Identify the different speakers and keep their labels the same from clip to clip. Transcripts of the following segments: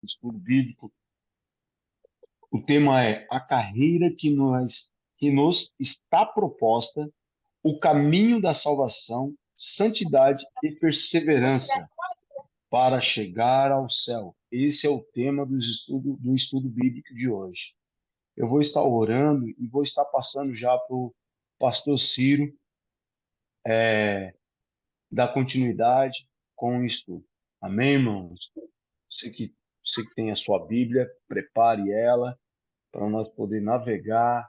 Speaker 1: estudo bíblico. O tema é a carreira que nos está proposta, o caminho da salvação, santidade e perseverança para chegar ao céu. Esse é o tema do estudo bíblico de hoje. Eu vou estar orando e vou estar passando já para o pastor Ciro dar continuidade com o estudo. Amém, irmãos? Você que tem a sua Bíblia, prepare ela para nós poder navegar,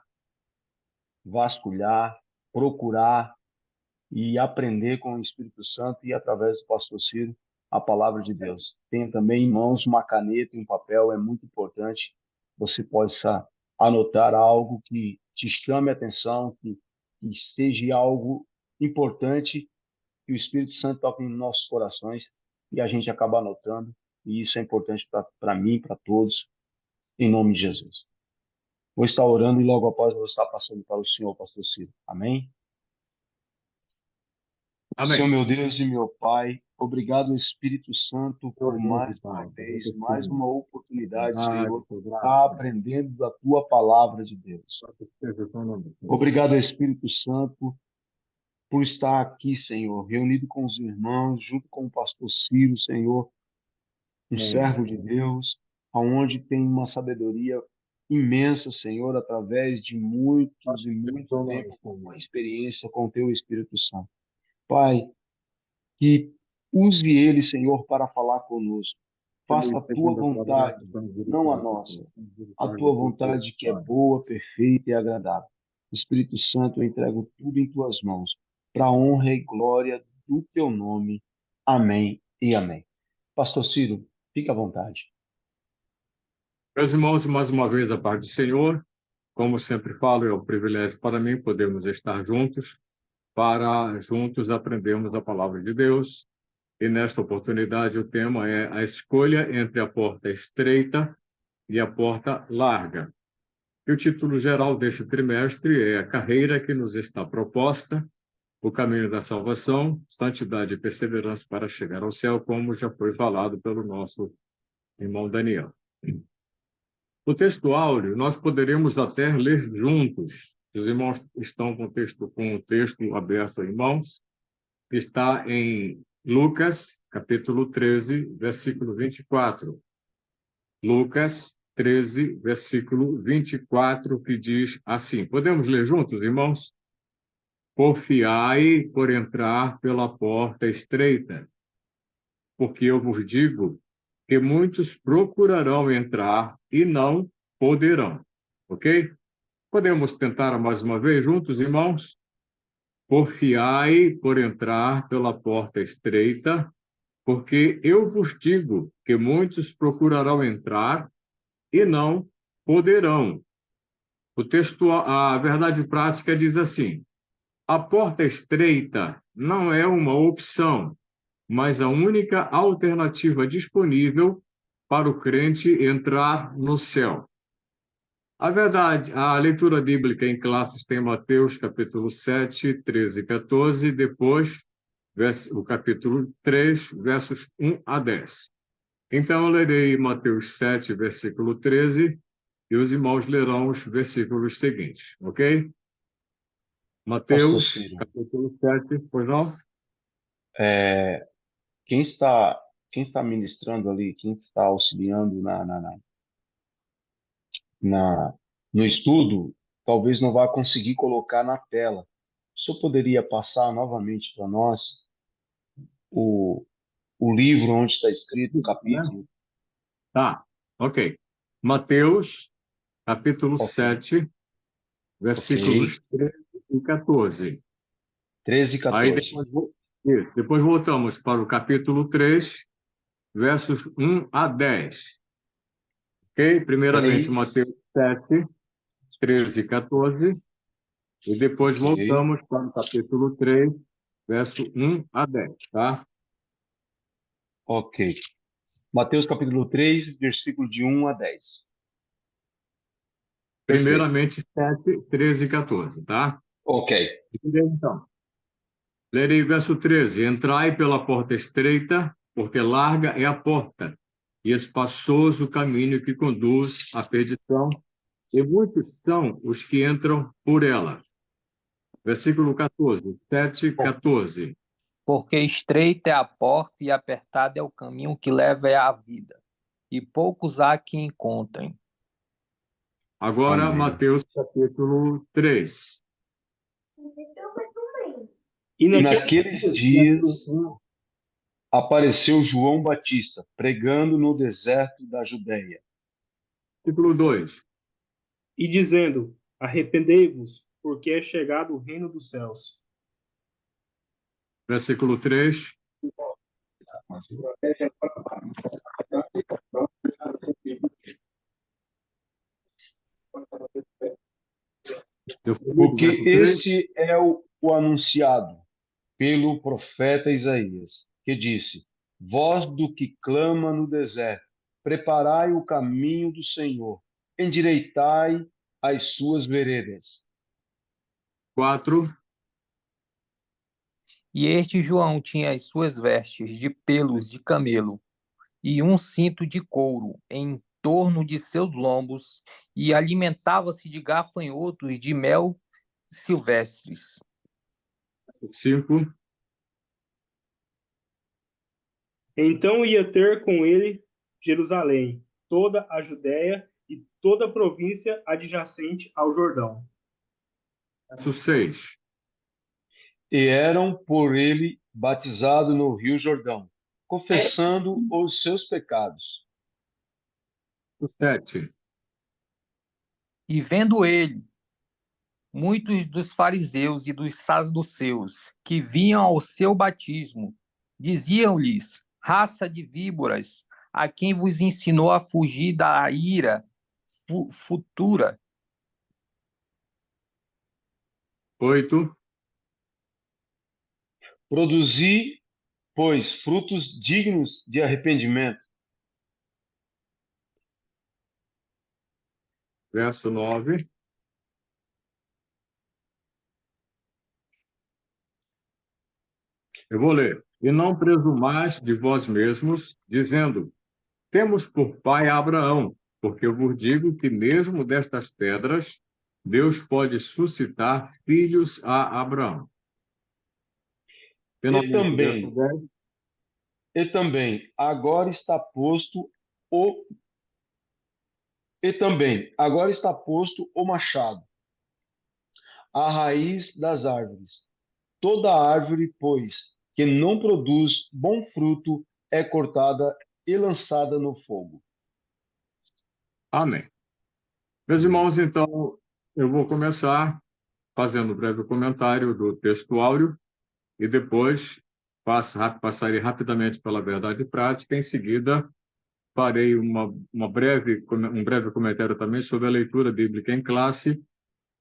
Speaker 1: vasculhar, procurar e aprender com o Espírito Santo e através do pastor Ciro a palavra de Deus. Tenha também em mãos uma caneta e um papel, é muito importante. Você possa anotar algo que te chame a atenção, que seja algo importante, que o Espírito Santo toque em nossos corações e a gente acaba anotando. E isso é importante para mim, para todos, em nome de Jesus. Vou estar orando e logo após vou estar passando para o Senhor, pastor Ciro. Amém? Senhor,
Speaker 2: Amém.
Speaker 1: meu Deus e meu Pai, obrigado, Espírito Santo, por
Speaker 2: Senhor Deus e
Speaker 1: mais uma
Speaker 2: Pai,
Speaker 1: vez, mais
Speaker 2: sim,
Speaker 1: uma oportunidade,
Speaker 2: verdade,
Speaker 1: Senhor,
Speaker 2: por
Speaker 1: de
Speaker 2: graça,
Speaker 1: estar aprendendo da Tua palavra de Deus.
Speaker 2: seja o teu nome, Senhor.
Speaker 1: Obrigado, Espírito Santo, por estar aqui, Senhor, reunido com os irmãos, junto com o pastor Ciro, Senhor, um
Speaker 2: Amém.
Speaker 1: servo de Deus, aonde tem uma sabedoria imensa, Senhor, através de muitos e
Speaker 2: Seja o
Speaker 1: muito
Speaker 2: teu nome,
Speaker 1: tempo, com uma
Speaker 2: Senhor.
Speaker 1: experiência com o Teu Espírito Santo. Pai, que use ele, Senhor, para falar conosco. Faça a tua
Speaker 2: Segundo a tua graça,
Speaker 1: vontade,
Speaker 2: dá
Speaker 1: não a
Speaker 2: misericórdia,
Speaker 1: nossa.
Speaker 2: Senhor.
Speaker 1: A
Speaker 2: Misericórdia
Speaker 1: tua
Speaker 2: do teu
Speaker 1: vontade que é
Speaker 2: Pai.
Speaker 1: boa, perfeita e agradável. Espírito Santo, eu entrego tudo em tuas mãos, para a honra e glória do teu nome. Amém e amém. Pastor Ciro, fique à vontade.
Speaker 2: Meus irmãos, mais uma vez a paz do Senhor. Como sempre falo, é um privilégio para mim podermos estar juntos, para juntos aprendermos a palavra de Deus. E nesta oportunidade o tema é a escolha entre a porta estreita e a porta larga. E o título geral deste trimestre é A Carreira que nos está proposta, o caminho da salvação, santidade e perseverança para chegar ao céu, como já foi falado pelo nosso irmão Daniel. O texto áureo, nós poderíamos até ler juntos. Os irmãos estão com o texto aberto em mãos. Está em Lucas, capítulo 13, versículo 24. Lucas 13, versículo 24, que diz assim. Podemos ler juntos, irmãos? Porfiai por entrar pela porta estreita, porque eu vos digo que muitos procurarão entrar e não poderão. Ok? Podemos tentar mais uma vez juntos, irmãos? Porfiai por entrar pela porta estreita, porque eu vos digo que muitos procurarão entrar e não poderão. O texto, a verdade prática diz assim: a porta estreita não é uma opção, mas a única alternativa disponível para o crente entrar no céu. A verdade, a leitura bíblica em classes tem Mateus capítulo 7, 13 e 14, depois o capítulo 3, versos 1 a 10. Então, eu lerei Mateus 7, versículo 13, e os irmãos lerão os versículos seguintes, ok?
Speaker 1: Pastor
Speaker 2: Mateus,
Speaker 1: Ciro,
Speaker 2: capítulo 7, pois não?
Speaker 1: é, quem está ministrando ali, quem está auxiliando na, no estudo, talvez não vá conseguir colocar na tela. O senhor poderia passar novamente para nós o, o livro onde está escrito o
Speaker 2: Né?
Speaker 1: capítulo?
Speaker 2: Tá, ok. Mateus, capítulo
Speaker 1: Ok,
Speaker 2: 7,
Speaker 1: ok.
Speaker 2: versículos 13 e 14.
Speaker 1: 13 e
Speaker 2: Aí
Speaker 1: 14.
Speaker 2: depois voltamos para o capítulo 3, versos 1 a 10. Ok? Primeiramente,
Speaker 1: 3,
Speaker 2: Mateus 7, 13 e 14. E depois
Speaker 1: ok,
Speaker 2: voltamos para o capítulo 3, verso 1 a 10, tá?
Speaker 1: ok. Mateus capítulo 3, versículo de 1 a 10. Perfeito.
Speaker 2: Primeiramente, 7, 13 e 14, tá?
Speaker 1: Ok.
Speaker 2: Então, lerei verso 13. Entrai pela porta estreita, porque larga é a porta, e espaçoso o caminho que conduz à perdição, e muitos são os que entram por ela. Versículo 14, 7,
Speaker 3: Por-
Speaker 2: 14.
Speaker 3: Porque estreita é a porta e apertado é o caminho que leva à vida, e poucos há que encontrem.
Speaker 2: Agora,
Speaker 1: Amém.
Speaker 2: Mateus capítulo 3.
Speaker 1: E naqueles dias apareceu João Batista, pregando no deserto da Judéia.
Speaker 2: Capítulo 2.
Speaker 4: E dizendo: Arrependei-vos, porque é chegado o reino dos céus.
Speaker 2: Versículo 3.
Speaker 1: Porque este é o anunciado pelo profeta Isaías, que disse: Voz do que clama no deserto, preparai o caminho do Senhor, endireitai as suas veredas.
Speaker 2: 4.
Speaker 3: E este João tinha as suas vestes de pelos de camelo e um cinto de couro em torno de seus lombos, e alimentava-se de gafanhotos de mel silvestres.
Speaker 2: 5.
Speaker 4: Então ia ter com ele Jerusalém, toda a Judéia e toda a província adjacente ao Jordão.
Speaker 2: Verso 6.
Speaker 1: E eram por ele batizados no rio Jordão, confessando os seus pecados.
Speaker 2: 7.
Speaker 3: E vendo ele, muitos dos fariseus e dos saduceus que vinham ao seu batismo, diziam-lhes: raça de víboras, a quem vos ensinou a fugir da ira futura?
Speaker 2: 8.
Speaker 1: Produzi, pois, frutos dignos de arrependimento.
Speaker 2: Verso 9. Eu vou ler. E não presumais de vós mesmos, dizendo: temos por pai Abraão, porque eu vos digo que mesmo destas pedras Deus pode suscitar filhos a Abraão.
Speaker 1: E
Speaker 2: Finalmente, verso
Speaker 1: também,
Speaker 2: 10.
Speaker 1: agora está posto o agora está posto o machado, a raiz das árvores. Toda árvore, pois, que não produz bom fruto, é cortada e lançada no fogo.
Speaker 2: Amém. Meus irmãos, então, eu vou começar fazendo um breve comentário do texto áureo e depois passarei rapidamente pela verdade prática. Em seguida, farei um breve comentário também sobre a leitura bíblica em classe,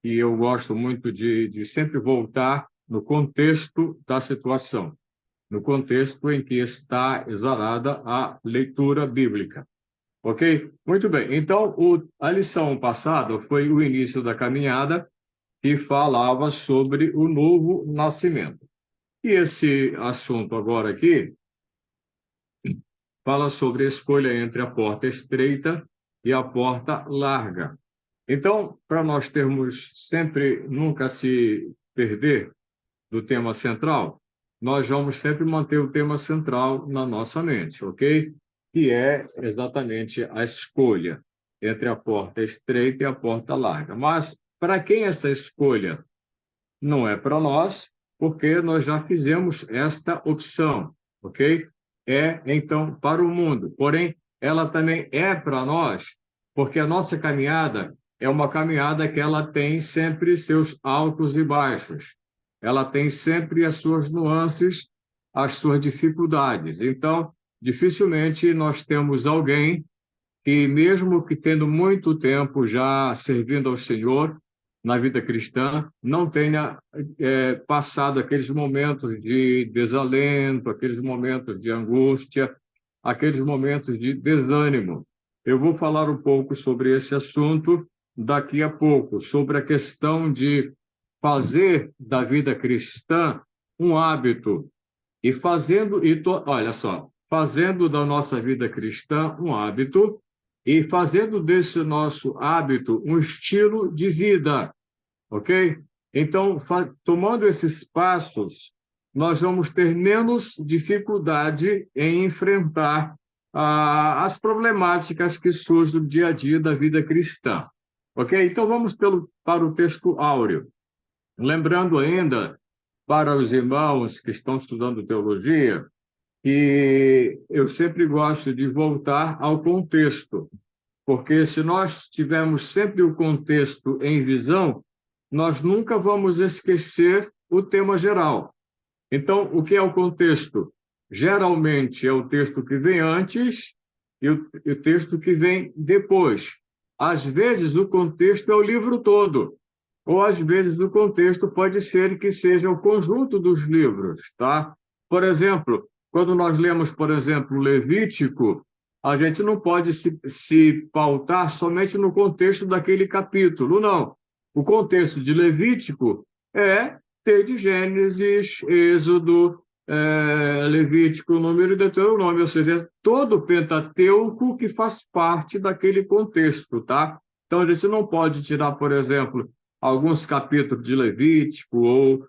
Speaker 2: e eu gosto muito de sempre voltar no contexto da situação, no contexto em que está exarada a leitura bíblica. Ok? Muito bem. Então, a lição passada foi o início da caminhada, que falava sobre o novo nascimento. E esse assunto agora aqui fala sobre a escolha entre a porta estreita e a porta larga. Então, para nós termos sempre, nunca se perder do tema central, nós vamos sempre manter o tema central na nossa mente, ok? Que é exatamente a escolha entre a porta estreita e a porta larga. Mas, para quem essa escolha não é para nós, porque nós já fizemos esta opção, ok? É, então, para o mundo. Porém, ela também é para nós, porque a nossa caminhada é uma caminhada que ela tem sempre seus altos e baixos. Ela tem sempre as suas nuances, as suas dificuldades. Então, dificilmente nós temos alguém que, mesmo que tendo muito tempo já servindo ao Senhor na vida cristã, não tenha passado aqueles momentos de desalento, aqueles momentos de angústia, aqueles momentos de desânimo. Eu vou falar um pouco sobre esse assunto daqui a pouco, sobre a questão de fazer da vida cristã um hábito. E fazendo, olha só, fazendo da nossa vida cristã um hábito e fazendo desse nosso hábito um estilo de vida, ok? Então, tomando esses passos, nós vamos ter menos dificuldade em enfrentar as problemáticas que surgem no dia a dia da vida cristã, ok? Então, vamos para o texto áureo. Lembrando ainda, para os irmãos que estão estudando teologia, que eu sempre gosto de voltar ao contexto, porque se nós tivermos sempre o contexto em visão, nós nunca vamos esquecer o tema geral. Então, o que é o contexto? Geralmente é o texto que vem antes e o texto que vem depois. Às vezes, o contexto é o livro todo, ou às vezes o contexto pode ser que seja o conjunto dos livros, tá? Por exemplo, quando nós lemos, por exemplo, Levítico, a gente não pode se pautar somente no contexto daquele capítulo, não. O contexto de Levítico é desde Gênesis, Êxodo, Levítico, Número e Deuteronômio, ou seja, todo o Pentateuco que faz parte daquele contexto, tá? Então, a gente não pode tirar, por exemplo, alguns capítulos de Levítico ou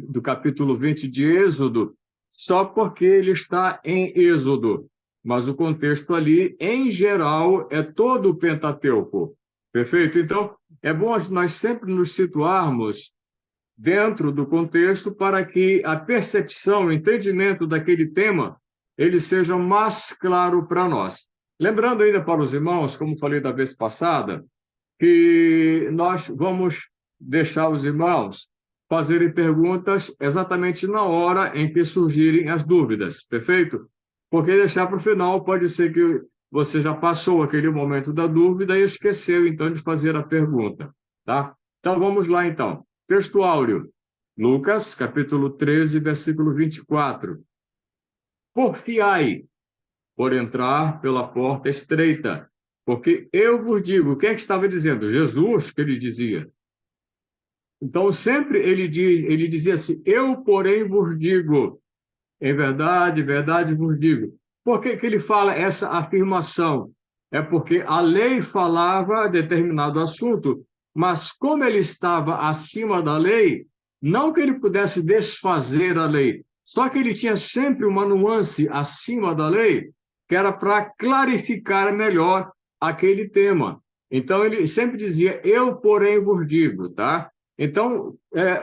Speaker 2: do capítulo 20 de Êxodo, só porque ele está em Êxodo. Mas o contexto ali, em geral, é todo o Pentateuco. Perfeito? Então, é bom nós sempre nos situarmos dentro do contexto para que a percepção, o entendimento daquele tema, ele seja mais claro para nós. Lembrando ainda para os irmãos, como falei da vez passada, que nós vamos deixar os irmãos fazerem perguntas exatamente na hora em que surgirem as dúvidas, perfeito? Porque deixar para o final pode ser que você já passou aquele momento da dúvida e esqueceu, então, de fazer a pergunta, tá? Então, vamos lá, então. Texto áureo, Lucas, capítulo 13, versículo 24. Porfiai, por entrar pela porta estreita, porque eu vos digo, quem é que estava dizendo? Jesus, que ele dizia. Então, sempre ele dizia assim, eu, porém, vos digo, em verdade vos digo. Por que ele fala essa afirmação? É porque a lei falava determinado assunto, mas como ele estava acima da lei, não que ele pudesse desfazer a lei, só que ele tinha sempre uma nuance acima da lei, que era para clarificar melhor aquele tema. Então, ele sempre dizia, eu, porém, vos digo, tá? Então,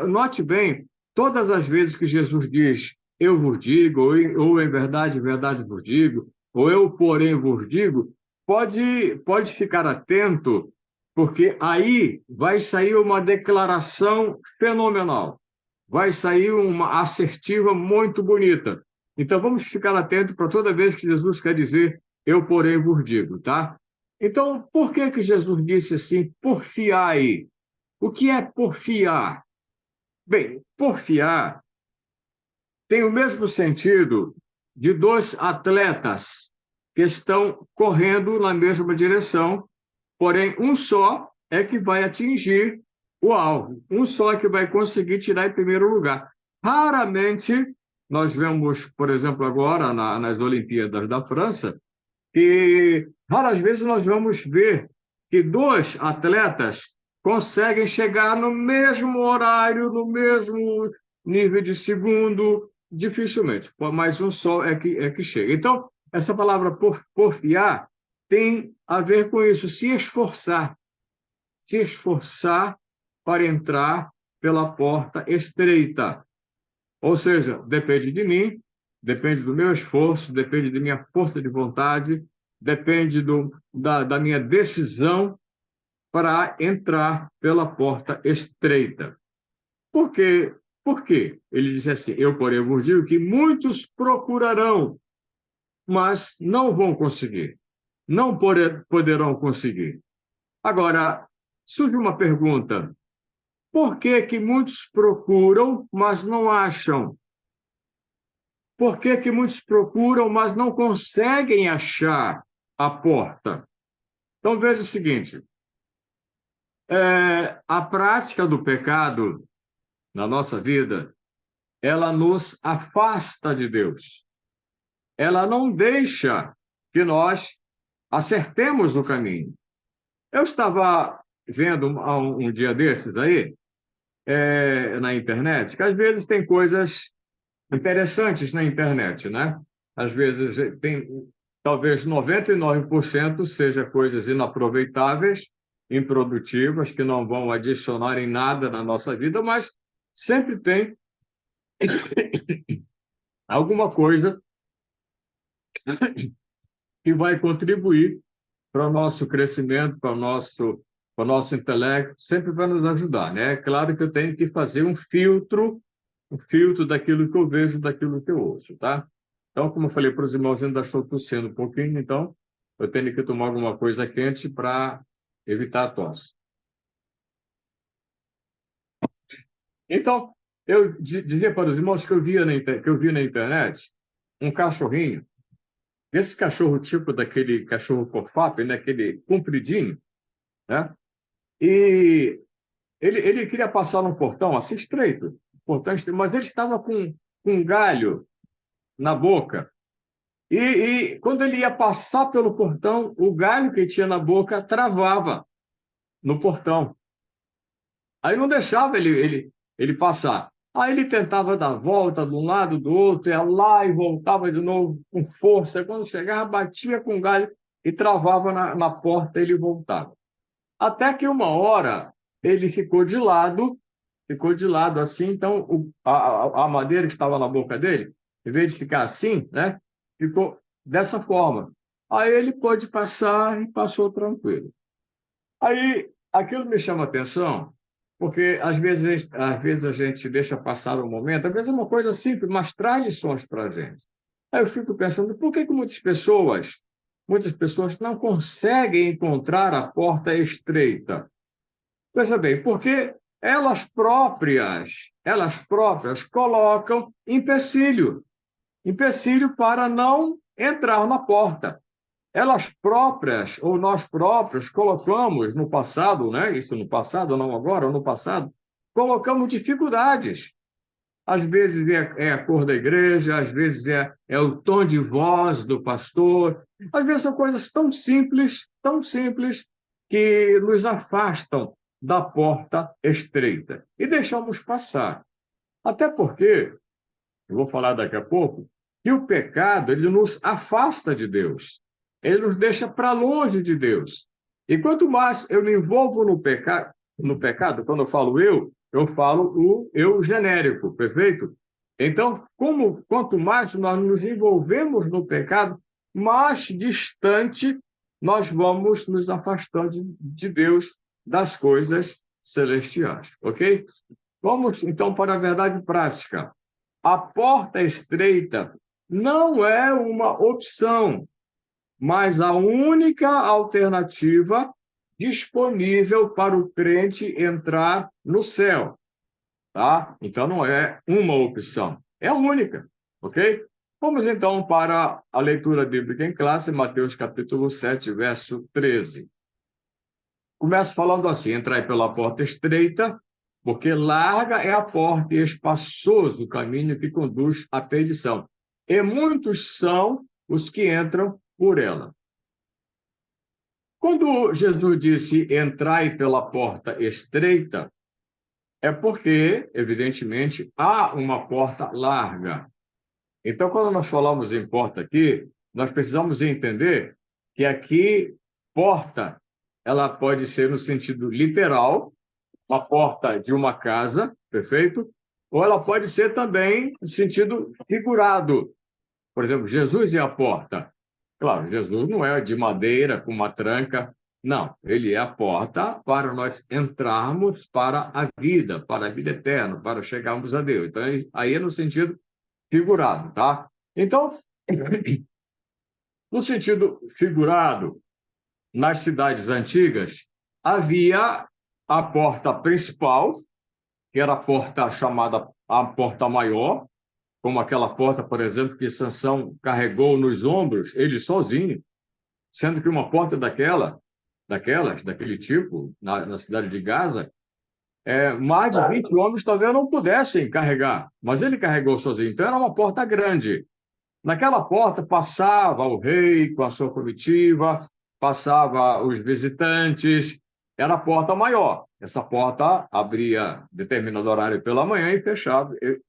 Speaker 2: note bem, todas as vezes que Jesus diz, eu vos digo, ou em verdade vos digo, ou eu, porém, vos digo, pode ficar atento, porque aí vai sair uma declaração fenomenal, vai sair uma assertiva muito bonita. Então, vamos ficar atentos para toda vez que Jesus quer dizer, eu, porém, vos digo, tá? Então, por que Jesus disse assim, porfiai? O que é porfiar? Bem, porfiar tem o mesmo sentido de dois atletas que estão correndo na mesma direção, porém um só é que vai atingir o alvo, um só é que vai conseguir tirar em primeiro lugar. Raramente nós vemos, por exemplo, agora nas Olimpíadas da França, que raras vezes nós vamos ver que dois atletas conseguem chegar no mesmo horário, no mesmo nível de segundo, dificilmente, mas um só é que chega. Então, essa palavra porfiar tem a ver com isso, se esforçar para entrar pela porta estreita. Ou seja, depende de mim, depende do meu esforço, depende da minha força de vontade, depende da minha decisão para entrar pela porta estreita. Por quê? Por quê? Ele diz assim, eu, porém, vos digo que muitos procurarão, mas não vão conseguir, não poderão conseguir. Agora, surge uma pergunta, por que muitos procuram, mas não acham? Por que muitos procuram, mas não conseguem achar a porta? Então, veja o seguinte, a prática do pecado na nossa vida, ela nos afasta de Deus. ela não deixa que nós acertemos o caminho. Eu estava vendo um dia desses aí, na internet, que às vezes tem coisas interessantes na internet, né? Às vezes tem, talvez 99% seja coisas inaproveitáveis, improdutivas, que não vão adicionar em nada na nossa vida, mas sempre tem alguma coisa que vai contribuir para o nosso crescimento, para o nosso intelecto, sempre vai nos ajudar, né? É claro que eu tenho que fazer um filtro daquilo que eu vejo, daquilo que eu ouço, tá? Então, como eu falei para os irmãos, ainda estou tossindo um pouquinho, então eu tenho que tomar alguma coisa quente para evitar a tosse. Então, eu dizia para os irmãos que eu vi na internet um cachorrinho, esse cachorro tipo daquele cachorro cofap, né? Aquele compridinho, né? E ele queria passar num portão assim estreito, portão estreito, mas ele estava com um galho na boca. E quando ele ia passar pelo portão, o galho que tinha na boca travava no portão. Aí não deixava ele passar. Aí ele tentava dar volta de um lado, do outro, ia lá e voltava de novo com força. Quando chegava, batia com o galho e travava na porta, ele voltava. Até que uma hora ele ficou de lado assim, então a madeira que estava na boca dele, em vez de ficar assim, né, ficou dessa forma. Aí ele pôde passar e passou tranquilo. Aí aquilo me chama a atenção, porque às vezes a gente deixa passar um momento, às vezes é uma coisa simples, mas traz lições para a gente. Aí eu fico pensando, por que muitas pessoas não conseguem encontrar a porta estreita? Veja bem, porque elas próprias colocam empecilho para não entrar na porta. Elas próprias, ou nós próprios, colocamos no passado, né? Isso no passado, não agora, no passado, colocamos dificuldades. Às vezes é a cor da igreja, às vezes é o tom de voz do pastor, às vezes são coisas tão simples, que nos afastam da porta estreita e deixamos passar. Até porque, eu vou falar daqui a pouco, que o pecado ele nos afasta de Deus, ele nos deixa para longe de Deus. E quanto mais eu me envolvo no pecado, quando eu falo o eu genérico, perfeito? Então, quanto mais nós nos envolvemos no pecado, mais distante nós vamos nos afastando de Deus, das coisas celestiais, ok? Vamos, então, para a verdade prática. A porta estreita não é uma opção, mas a única alternativa disponível para o crente entrar no céu, tá? Então não é uma opção, é a única, ok? Vamos então para a leitura bíblica em classe, Mateus capítulo 7, verso 13. Começa falando assim: entrai pela porta estreita, porque larga é a porta e espaçoso o caminho que conduz à perdição, e muitos são os que entram por ela. Quando Jesus disse entrai pela porta estreita, é porque, evidentemente, há uma porta larga. Então, quando nós falamos em porta aqui, nós precisamos entender que aqui, porta, ela pode ser no sentido literal, uma porta de uma casa, perfeito? Ou ela pode ser também no sentido figurado. Por exemplo, Jesus é a porta. Claro, Jesus não é de madeira com uma tranca. Não, ele é a porta para nós entrarmos para a vida eterna, para chegarmos a Deus. Então, aí é no sentido figurado, tá? Então, no sentido figurado, nas cidades antigas, havia a porta principal, que era a porta chamada a porta maior, como aquela porta, por exemplo, que Sansão carregou nos ombros, ele sozinho, sendo que uma porta daquele tipo, na cidade de Gaza, mais de 20 homens talvez não pudessem carregar, mas ele carregou sozinho. Então era uma porta grande. Naquela porta passava o rei com a sua comitiva, passava os visitantes, era a porta maior. Essa porta abria determinado horário pela manhã e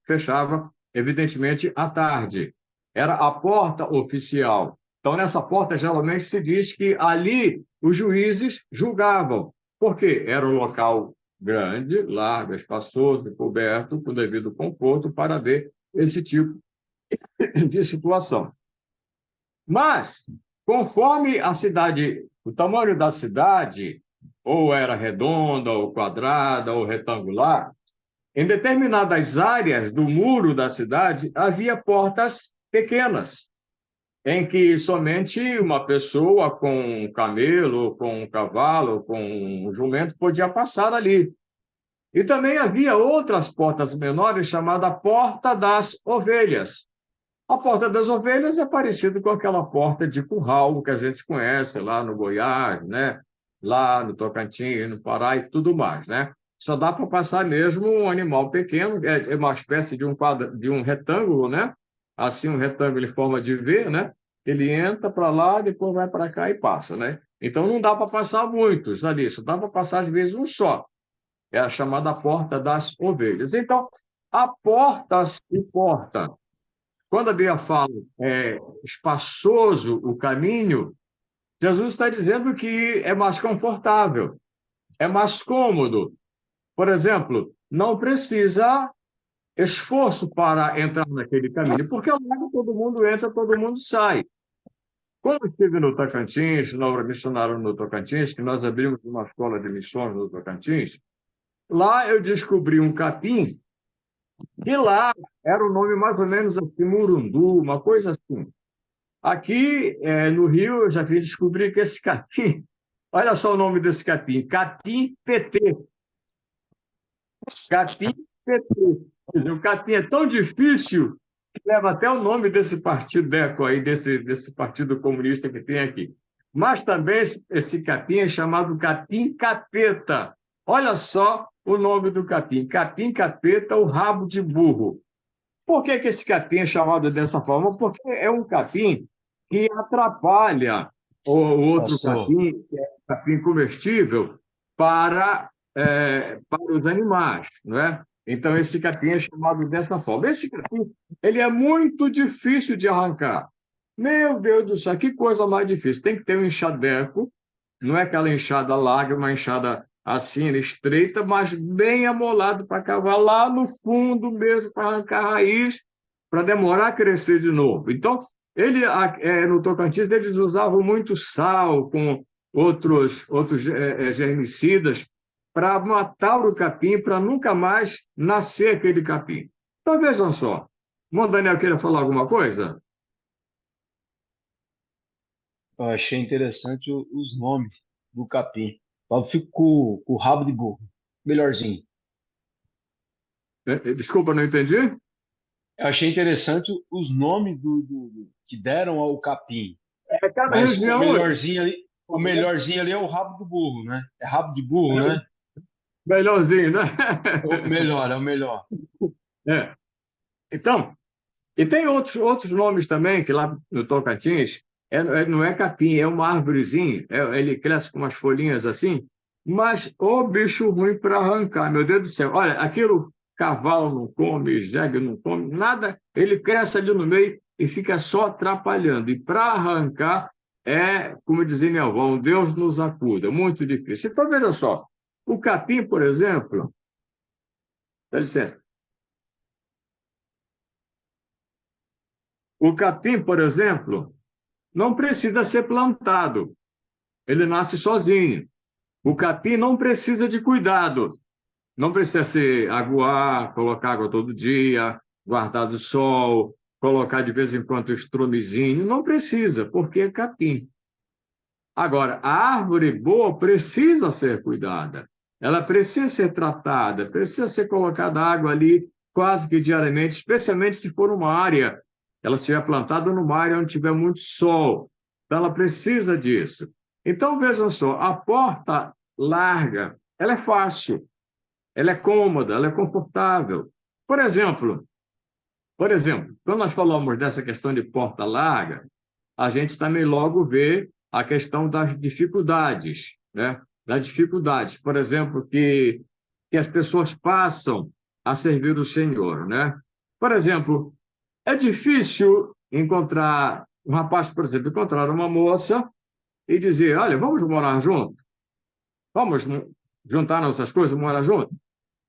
Speaker 2: fechava, evidentemente, à tarde. Era a porta oficial. Então, nessa porta, geralmente se diz que ali os juízes julgavam, porque era um local grande, largo, espaçoso, coberto, com devido conforto para ver esse tipo de situação. Mas, conforme a cidade, o tamanho da cidade, ou era redonda, ou quadrada, ou retangular, em determinadas áreas do muro da cidade havia portas pequenas, em que somente uma pessoa com um camelo, com um cavalo, com um jumento podia passar ali. E também havia outras portas menores, chamada Porta das Ovelhas. A Porta das Ovelhas é parecida com aquela porta de curral que a gente conhece lá no Goiás, né? Lá no Tocantins, no Pará e tudo mais, né? Só dá para passar mesmo um animal pequeno, é uma espécie de um retângulo, né? Assim, um retângulo em forma de V, né? Ele entra para lá, depois vai para cá e passa, né? Então não dá para passar muitos ali, só dá para passar às vezes um só. É a chamada Porta das Ovelhas. Então, a portas e porta. Quando a Bíblia fala espaçoso o caminho, Jesus está dizendo que é mais confortável, é mais cômodo. Por exemplo, não precisa esforço para entrar naquele caminho, porque logo todo mundo entra, todo mundo sai. Quando eu estive no Tocantins, na obra missionária no Tocantins, que nós abrimos uma escola de missões no Tocantins, lá eu descobri um capim, que lá era o nome mais ou menos assim, Murundu, uma coisa assim. Aqui no Rio, eu já vim descobrir que esse capim, olha só o nome desse capim, capim PT. Capim PT. Quer dizer, o capim é tão difícil que leva até o nome desse partido aí, desse partido comunista que tem aqui. Mas também esse capim é chamado capim capeta. Olha só o nome do capim. Capim capeta, o rabo de burro. Por que esse capim é chamado dessa forma? Porque é um capim que atrapalha o outro
Speaker 1: Pastor,
Speaker 2: capim, que é um capim comestível, para os animais, não é? Então, esse capim é chamado dessa forma. Esse capim, ele é muito difícil de arrancar. Meu Deus do céu, que coisa mais difícil. Tem que ter um enxadeco, não é aquela enxada larga, uma enxada assim, estreita, mas bem amolado para cavar lá no fundo mesmo, para arrancar a raiz, para demorar a crescer de novo. Então, no Tocantins, eles usavam muito sal com outros germicidas para matar o capim, para nunca mais nascer aquele capim. Então, vejam só. O Daniel queira falar alguma coisa?
Speaker 1: eu achei interessante os nomes do capim. Eu fico com o rabo de burro. Melhorzinho.
Speaker 2: Desculpa, não entendi?
Speaker 1: Eu achei interessante os nomes que deram ao capim.
Speaker 2: Cada
Speaker 1: Mas
Speaker 2: região.
Speaker 1: o melhorzinho ali é o rabo do burro, né? É rabo de burro, né?
Speaker 2: Melhorzinho, né?
Speaker 1: É o melhor.
Speaker 2: É. Então, e tem outros nomes também, que lá no Tocantins, não é capim, é uma árvorezinha, ele cresce com umas folhinhas assim, mas o bicho ruim para arrancar, meu Deus do céu. Olha, aquilo cavalo não come, jegue não come, nada, ele cresce ali no meio e fica só atrapalhando. E para arrancar como dizia minha avó, um Deus nos acuda, muito difícil. Então, veja só, o capim, por exemplo, dá licença. O capim, por exemplo, não precisa ser plantado, ele nasce sozinho. O capim não precisa de cuidado, não precisa se aguar, colocar água todo dia, guardar do sol, colocar de vez em quando estrumezinho, não precisa, porque é capim. Agora, a árvore boa precisa ser cuidada, ela precisa ser tratada, precisa ser colocada água ali quase que diariamente, especialmente se for uma área, ela estiver plantada numa área onde tiver muito sol, então ela precisa disso. Então, vejam só, a porta larga, ela é fácil, ela é cômoda, ela é confortável. Por exemplo, Por exemplo, quando nós falamos dessa questão de porta larga, a gente também logo vê a questão das dificuldades, né? Das dificuldades, por exemplo, que as pessoas passam a servir o Senhor, né? Por exemplo, é difícil encontrar um rapaz, por exemplo, encontrar uma moça e dizer, olha, vamos morar junto? Vamos juntar nossas coisas e morar junto?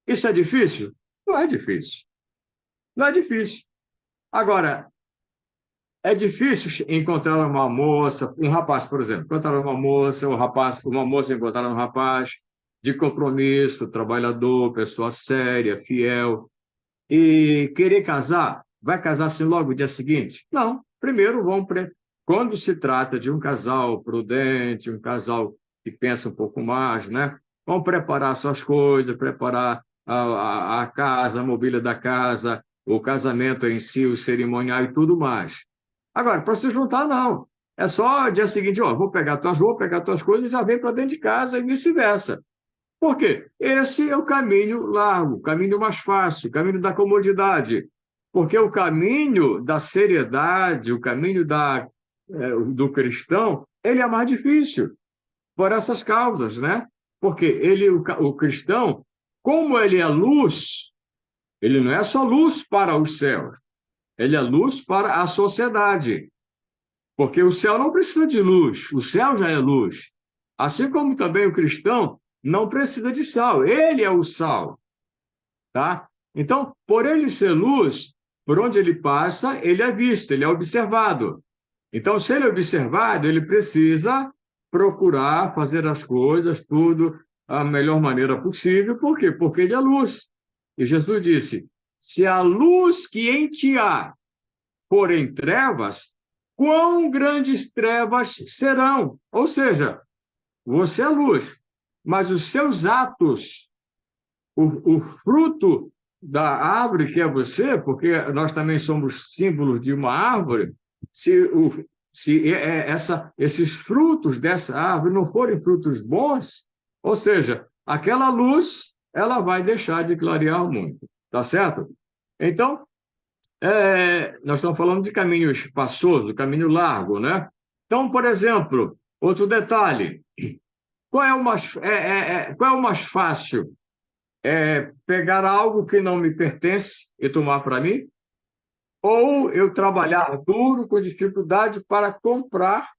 Speaker 2: Isso é difícil? Não é difícil. Não é difícil. Agora, é difícil encontrar uma moça, um rapaz, por exemplo, encontrar uma moça, uma moça encontrar um rapaz de compromisso, trabalhador, pessoa séria, fiel, e querer casar, vai casar assim logo no dia seguinte? Não. Primeiro quando se trata de um casal prudente, um casal que pensa um pouco mais, né? Vão preparar suas coisas, preparar a casa, a mobília da casa, o casamento em si, o cerimonial e tudo mais. Agora, para se juntar, não. É só dia seguinte, ó, vou pegar tuas roupas, pegar tuas coisas e já vem para dentro de casa e vice-versa. Por quê? Esse é o caminho largo, o caminho mais fácil, o caminho da comodidade. Porque o caminho da seriedade, o caminho do cristão, ele é mais difícil, por essas causas, né? Porque o cristão, como ele é luz, ele não é só luz para os céus, ele é luz para a sociedade. Porque o céu não precisa de luz, o céu já é luz. Assim como também o cristão não precisa de sal, ele é o sal, tá? Então, por ele ser luz, por onde ele passa, ele é visto, ele é observado. Então, se ele é observado, ele precisa procurar fazer as coisas, tudo, da melhor maneira possível. Por quê? Porque ele é luz. E Jesus disse, se a luz que em ti há for em trevas, quão grandes trevas serão? Ou seja, você é luz, mas os seus atos, o fruto da árvore que é você, porque nós também somos símbolos de uma árvore, se esses frutos dessa árvore não forem frutos bons, ou seja, aquela luz, ela vai deixar de clarear o mundo, tá certo? Então, nós estamos falando de caminho espaçoso, caminho largo, né? Então, por exemplo, outro detalhe, qual é o mais fácil? Pegar algo que não me pertence e tomar para mim? Ou eu trabalhar duro, com dificuldade, para comprar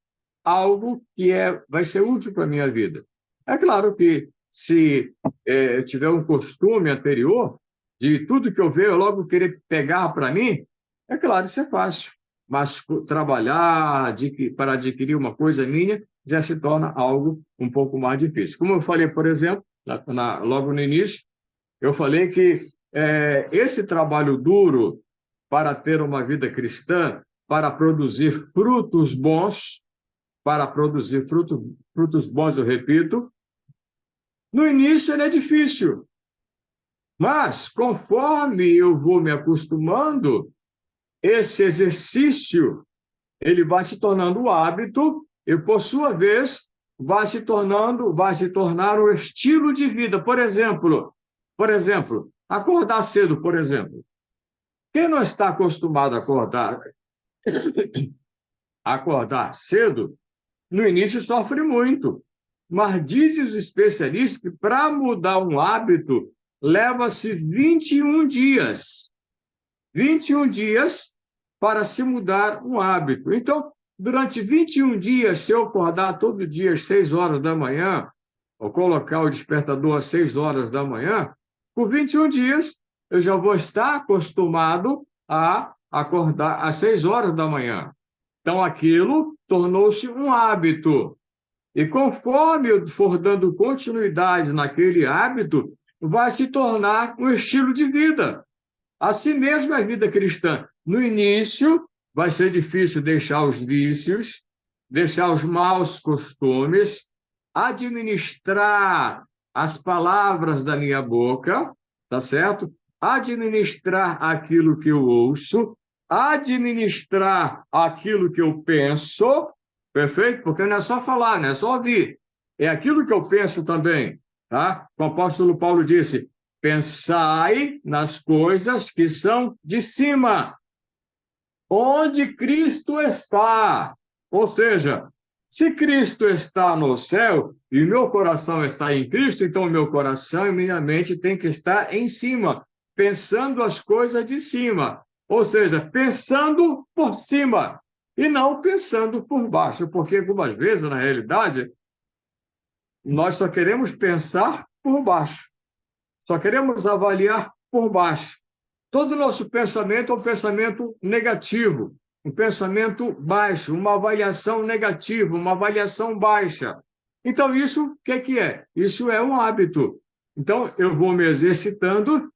Speaker 2: algo que vai ser útil para a minha vida? É claro que, se eu tiver um costume anterior, de tudo que eu ver, eu logo querer pegar para mim, é claro, isso é fácil. Mas trabalhar para adquirir uma coisa minha já se torna algo um pouco mais difícil. Como eu falei, por exemplo, logo no início, eu falei que esse trabalho duro para ter uma vida cristã, para produzir frutos bons, frutos bons, eu repito, no início ele é difícil, mas conforme eu vou me acostumando, esse exercício ele vai se tornando um hábito e, por sua vez, vai se tornar um estilo de vida. Por exemplo, acordar cedo, por exemplo. Quem não está acostumado a acordar cedo, no início sofre muito. Mas dizem os especialistas que para mudar um hábito leva-se 21 dias. 21 dias para se mudar um hábito. Então, durante 21 dias, se eu acordar todo dia às 6 horas da manhã, ou colocar o despertador às 6 horas da manhã, por 21 dias eu já vou estar acostumado a acordar às 6 horas da manhã. Então, aquilo tornou-se um hábito. E conforme eu for dando continuidade naquele hábito, vai se tornar um estilo de vida. Assim mesmo é a vida cristã. No início, vai ser difícil deixar os vícios, deixar os maus costumes, administrar as palavras da minha boca, tá certo? Administrar aquilo que eu ouço, administrar aquilo que eu penso, perfeito? Porque não é só falar, não é só ouvir. É aquilo que eu penso também, tá? O apóstolo Paulo disse, pensai nas coisas que são de cima onde Cristo está. Ou seja, se Cristo está no céu e meu coração está em Cristo, então meu coração e minha mente têm que estar em cima, pensando as coisas de cima. Ou seja, pensando por cima e não pensando por baixo, porque algumas vezes, na realidade, nós só queremos pensar por baixo, só queremos avaliar por baixo. Todo o nosso pensamento é um pensamento negativo, um pensamento baixo, uma avaliação negativa, uma avaliação baixa. Então, isso, o que que é? Isso é um hábito. Então, eu vou me exercitando,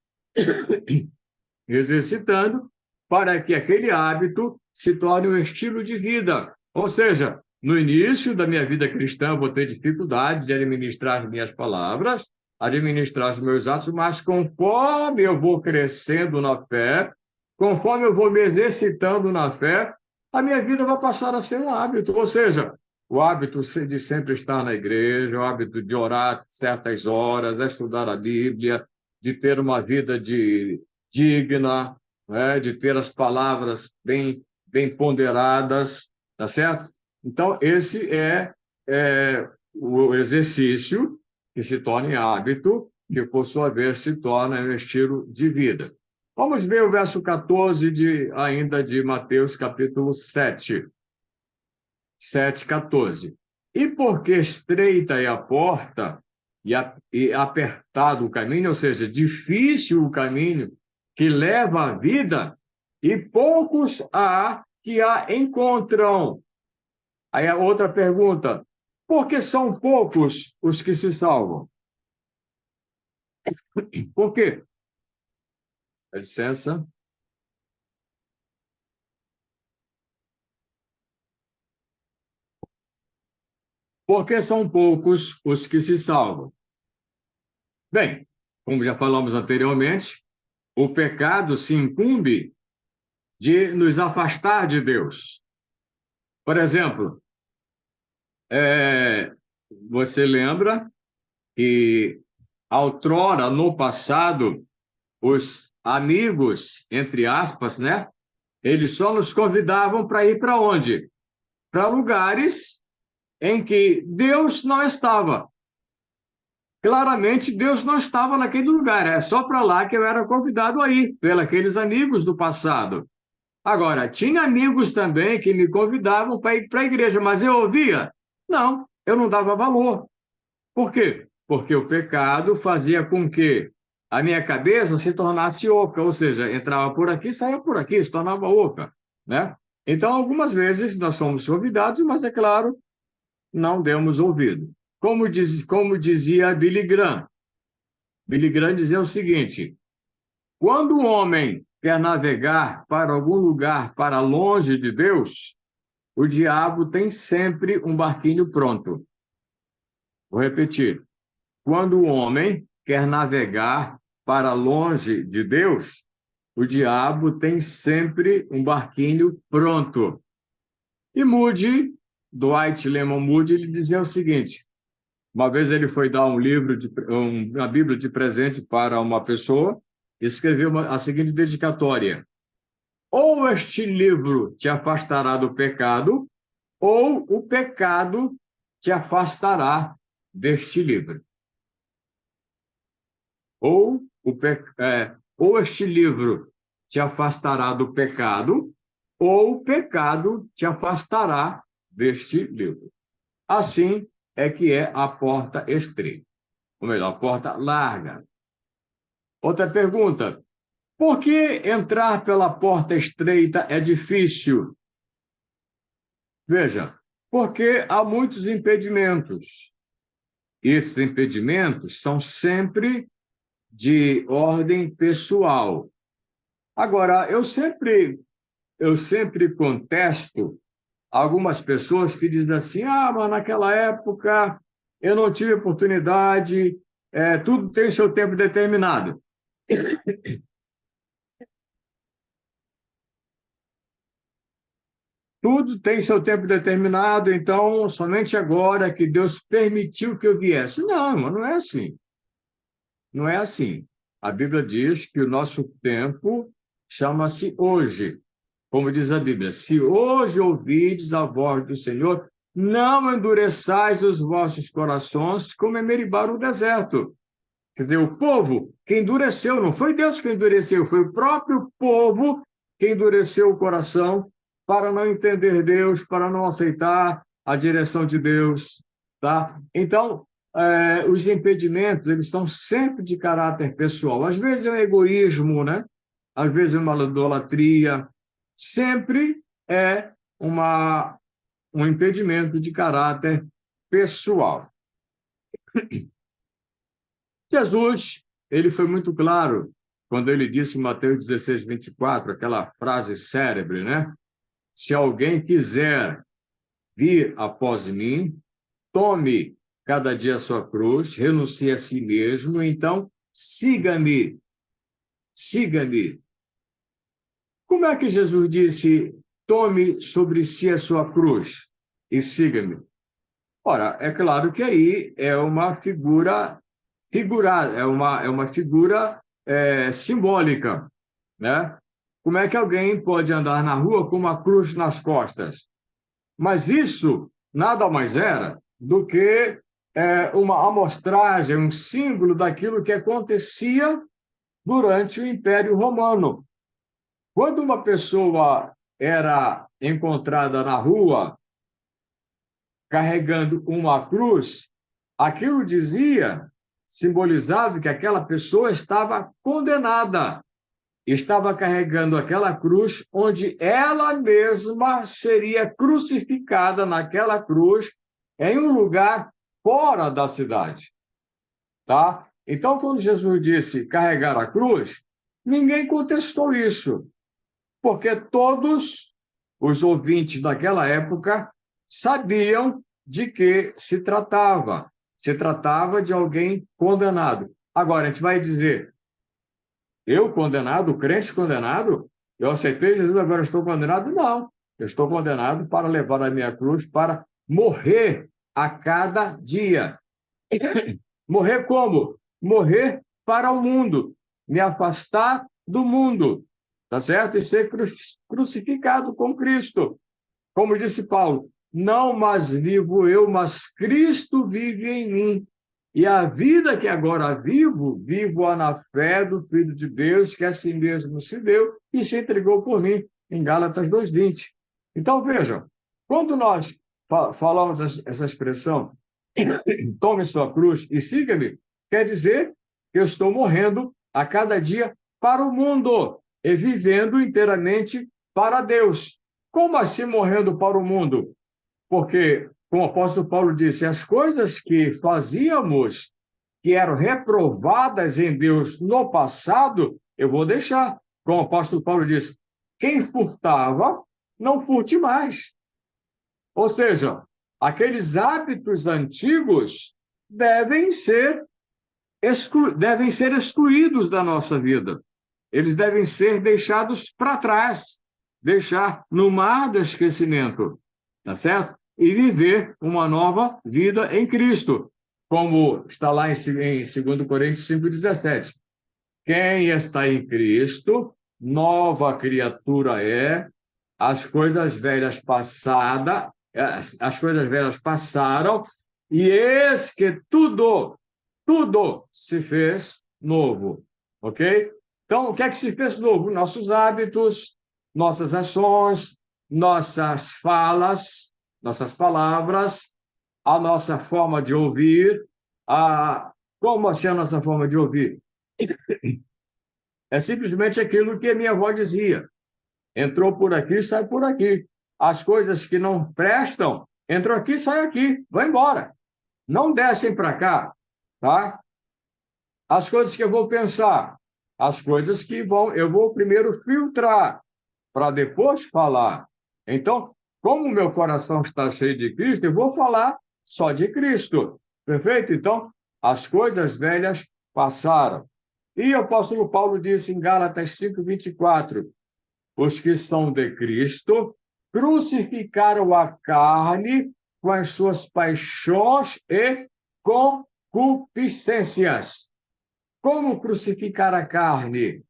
Speaker 2: exercitando, para que aquele hábito se torne um estilo de vida. Ou seja, no início da minha vida cristã, eu vou ter dificuldade de administrar as minhas palavras, administrar os meus atos, mas conforme eu vou crescendo na fé, conforme eu vou me exercitando na fé, a minha vida vai passar a ser um hábito. Ou seja, o hábito de sempre estar na igreja, o hábito de orar certas horas, de estudar a Bíblia, de ter uma vida digna, né, de ter as palavras bem ponderadas, tá certo? Então, esse é o exercício que se torna em hábito, que, por sua vez, se torna um estilo de vida. Vamos ver o verso 14 ainda de Mateus, capítulo 7. 7:14. E porque estreita é a porta e apertado o caminho, ou seja, difícil o caminho que leva à vida, e poucos há que a encontram. Aí a outra pergunta: por que são poucos os que se salvam? Por quê? Dá licença. Por que são poucos os que se salvam? Bem, como já falamos anteriormente, o pecado se incumbe de nos afastar de Deus. Por exemplo, você lembra que outrora, no passado, os amigos, entre aspas, né? Eles só nos convidavam para ir para onde? Para lugares em que Deus não estava. Claramente, Deus não estava naquele lugar. É só para lá que eu era convidado a ir, pelos aqueles amigos do passado. Agora, tinha amigos também que me convidavam para ir para a igreja, mas eu ouvia? Não, eu não dava valor. Por quê? Porque o pecado fazia com que a minha cabeça se tornasse oca, ou seja, entrava por aqui, saía por aqui, se tornava oca, né? Então, algumas vezes nós somos convidados, mas, é claro, não demos ouvido. Como dizia Billy Graham dizia o seguinte: quando o homem quer navegar para algum lugar para longe de Deus, o diabo tem sempre um barquinho pronto. Vou repetir. Quando o homem quer navegar para longe de Deus, o diabo tem sempre um barquinho pronto. E Dwight Lemon Moody, ele dizia o seguinte: uma vez ele foi dar uma Bíblia de presente para uma pessoa, e escreveu a seguinte dedicatória: ou este livro te afastará do pecado, ou o pecado te afastará deste livro. Ou este livro te afastará do pecado, ou o pecado te afastará deste livro. Assim é que é a porta estreita, ou melhor, a porta larga. Outra pergunta: por que entrar pela porta estreita é difícil? Veja, porque há muitos impedimentos. Esses impedimentos são sempre de ordem pessoal. Agora, eu sempre contesto algumas pessoas que dizem assim: mas naquela época eu não tive oportunidade, tudo tem seu tempo determinado. Tudo tem seu tempo determinado, então somente agora que Deus permitiu que eu viesse. Não, mas não é assim. Não é assim. A Bíblia diz que o nosso tempo chama-se hoje. como diz a Bíblia, se hoje ouvides a voz do Senhor, não endureçais os vossos corações como em Meribá no deserto. Quer dizer, o povo que endureceu, não foi Deus que endureceu, foi o próprio povo que endureceu o coração para não entender Deus, para não aceitar a direção de Deus, tá? Então, os impedimentos, eles são sempre de caráter pessoal. Às vezes é um egoísmo, né? Às vezes é uma idolatria. Sempre é um impedimento de caráter pessoal. Jesus, ele foi muito claro quando ele disse em Mateus 16, 24, aquela frase célebre, né? Se alguém quiser vir após mim, tome cada dia a sua cruz, renuncie a si mesmo, então siga-me, siga-me. Como é que Jesus disse, tome sobre si a sua cruz e siga-me? Ora, é claro que aí é uma figura figurada, é uma figura simbólica, né? Como é que alguém pode andar na rua com uma cruz nas costas? Mas isso nada mais era do que uma amostragem, um símbolo daquilo que acontecia durante o Império Romano. Quando uma pessoa era encontrada na rua carregando uma cruz, aquilo simbolizava que aquela pessoa estava condenada, estava carregando aquela cruz, onde ela mesma seria crucificada naquela cruz, em um lugar fora da cidade, tá? Então, quando Jesus disse carregar a cruz, ninguém contestou isso, porque todos os ouvintes daquela época sabiam de que se tratava. Se tratava de alguém condenado. Agora, a gente vai dizer, eu condenado, crente condenado? Eu aceitei Jesus, agora estou condenado? Não. Eu estou condenado para levar a minha cruz, para morrer a cada dia. Morrer como? Morrer para o mundo. Me afastar do mundo. Tá certo? E ser crucificado com Cristo. Como disse Paulo, não mais vivo eu, mas Cristo vive em mim. E a vida que agora vivo-a na fé do Filho de Deus, que a si mesmo se deu e se entregou por mim, em Gálatas 2:20. Então, vejam, quando nós falamos essa expressão, tome sua cruz e siga-me, quer dizer que eu estou morrendo a cada dia para o mundo e vivendo inteiramente para Deus. Como assim morrendo para o mundo? Porque, como o apóstolo Paulo disse, as coisas que fazíamos, que eram reprovadas em Deus no passado, eu vou deixar. Como o apóstolo Paulo disse, quem furtava, não furte mais. Ou seja, aqueles hábitos antigos devem ser excluídos da nossa vida. Eles devem ser deixados para trás, deixar no mar do esquecimento, tá certo? E viver uma nova vida em Cristo, como está lá em 2 Coríntios 5:17. Quem está em Cristo, nova criatura é, as coisas velhas passaram, e eis que tudo se fez novo, ok? Então, o que é que se fez novo? Nossos hábitos, nossas ações, nossas falas, nossas palavras, a nossa forma de ouvir. Como assim a nossa forma de ouvir? É simplesmente aquilo que a minha avó dizia. Entrou por aqui, sai por aqui. As coisas que não prestam, entrou aqui, sai aqui, vai embora. Não descem para cá, tá? As coisas que eu vou pensar, as coisas que eu vou primeiro filtrar, para depois falar. Então, como o meu coração está cheio de Cristo, eu vou falar só de Cristo. Perfeito? Então, as coisas velhas passaram. E o apóstolo Paulo disse em Gálatas 5:24, os que são de Cristo crucificaram a carne com as suas paixões e concupiscências. Como crucificar a carne?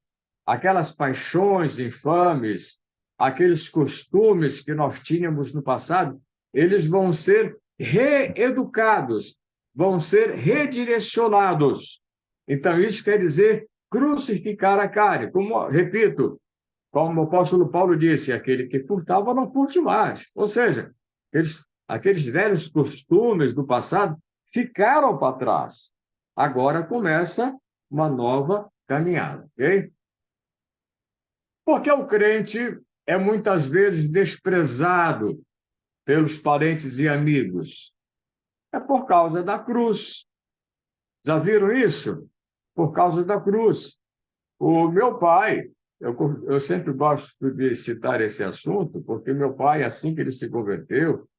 Speaker 2: Aquelas paixões infames, aqueles costumes que nós tínhamos no passado, eles vão ser reeducados, vão ser redirecionados. Então, isso quer dizer crucificar a carne. Como, repito, como o apóstolo Paulo disse, aquele que furtava, não furte mais. Ou seja, aqueles velhos costumes do passado ficaram para trás. Agora começa uma nova caminhada, ok? Porque o crente é muitas vezes desprezado pelos parentes e amigos. É por causa da cruz. Já viram isso? Por causa da cruz. O meu pai, eu sempre gosto de citar esse assunto, porque meu pai, assim que ele se converteu,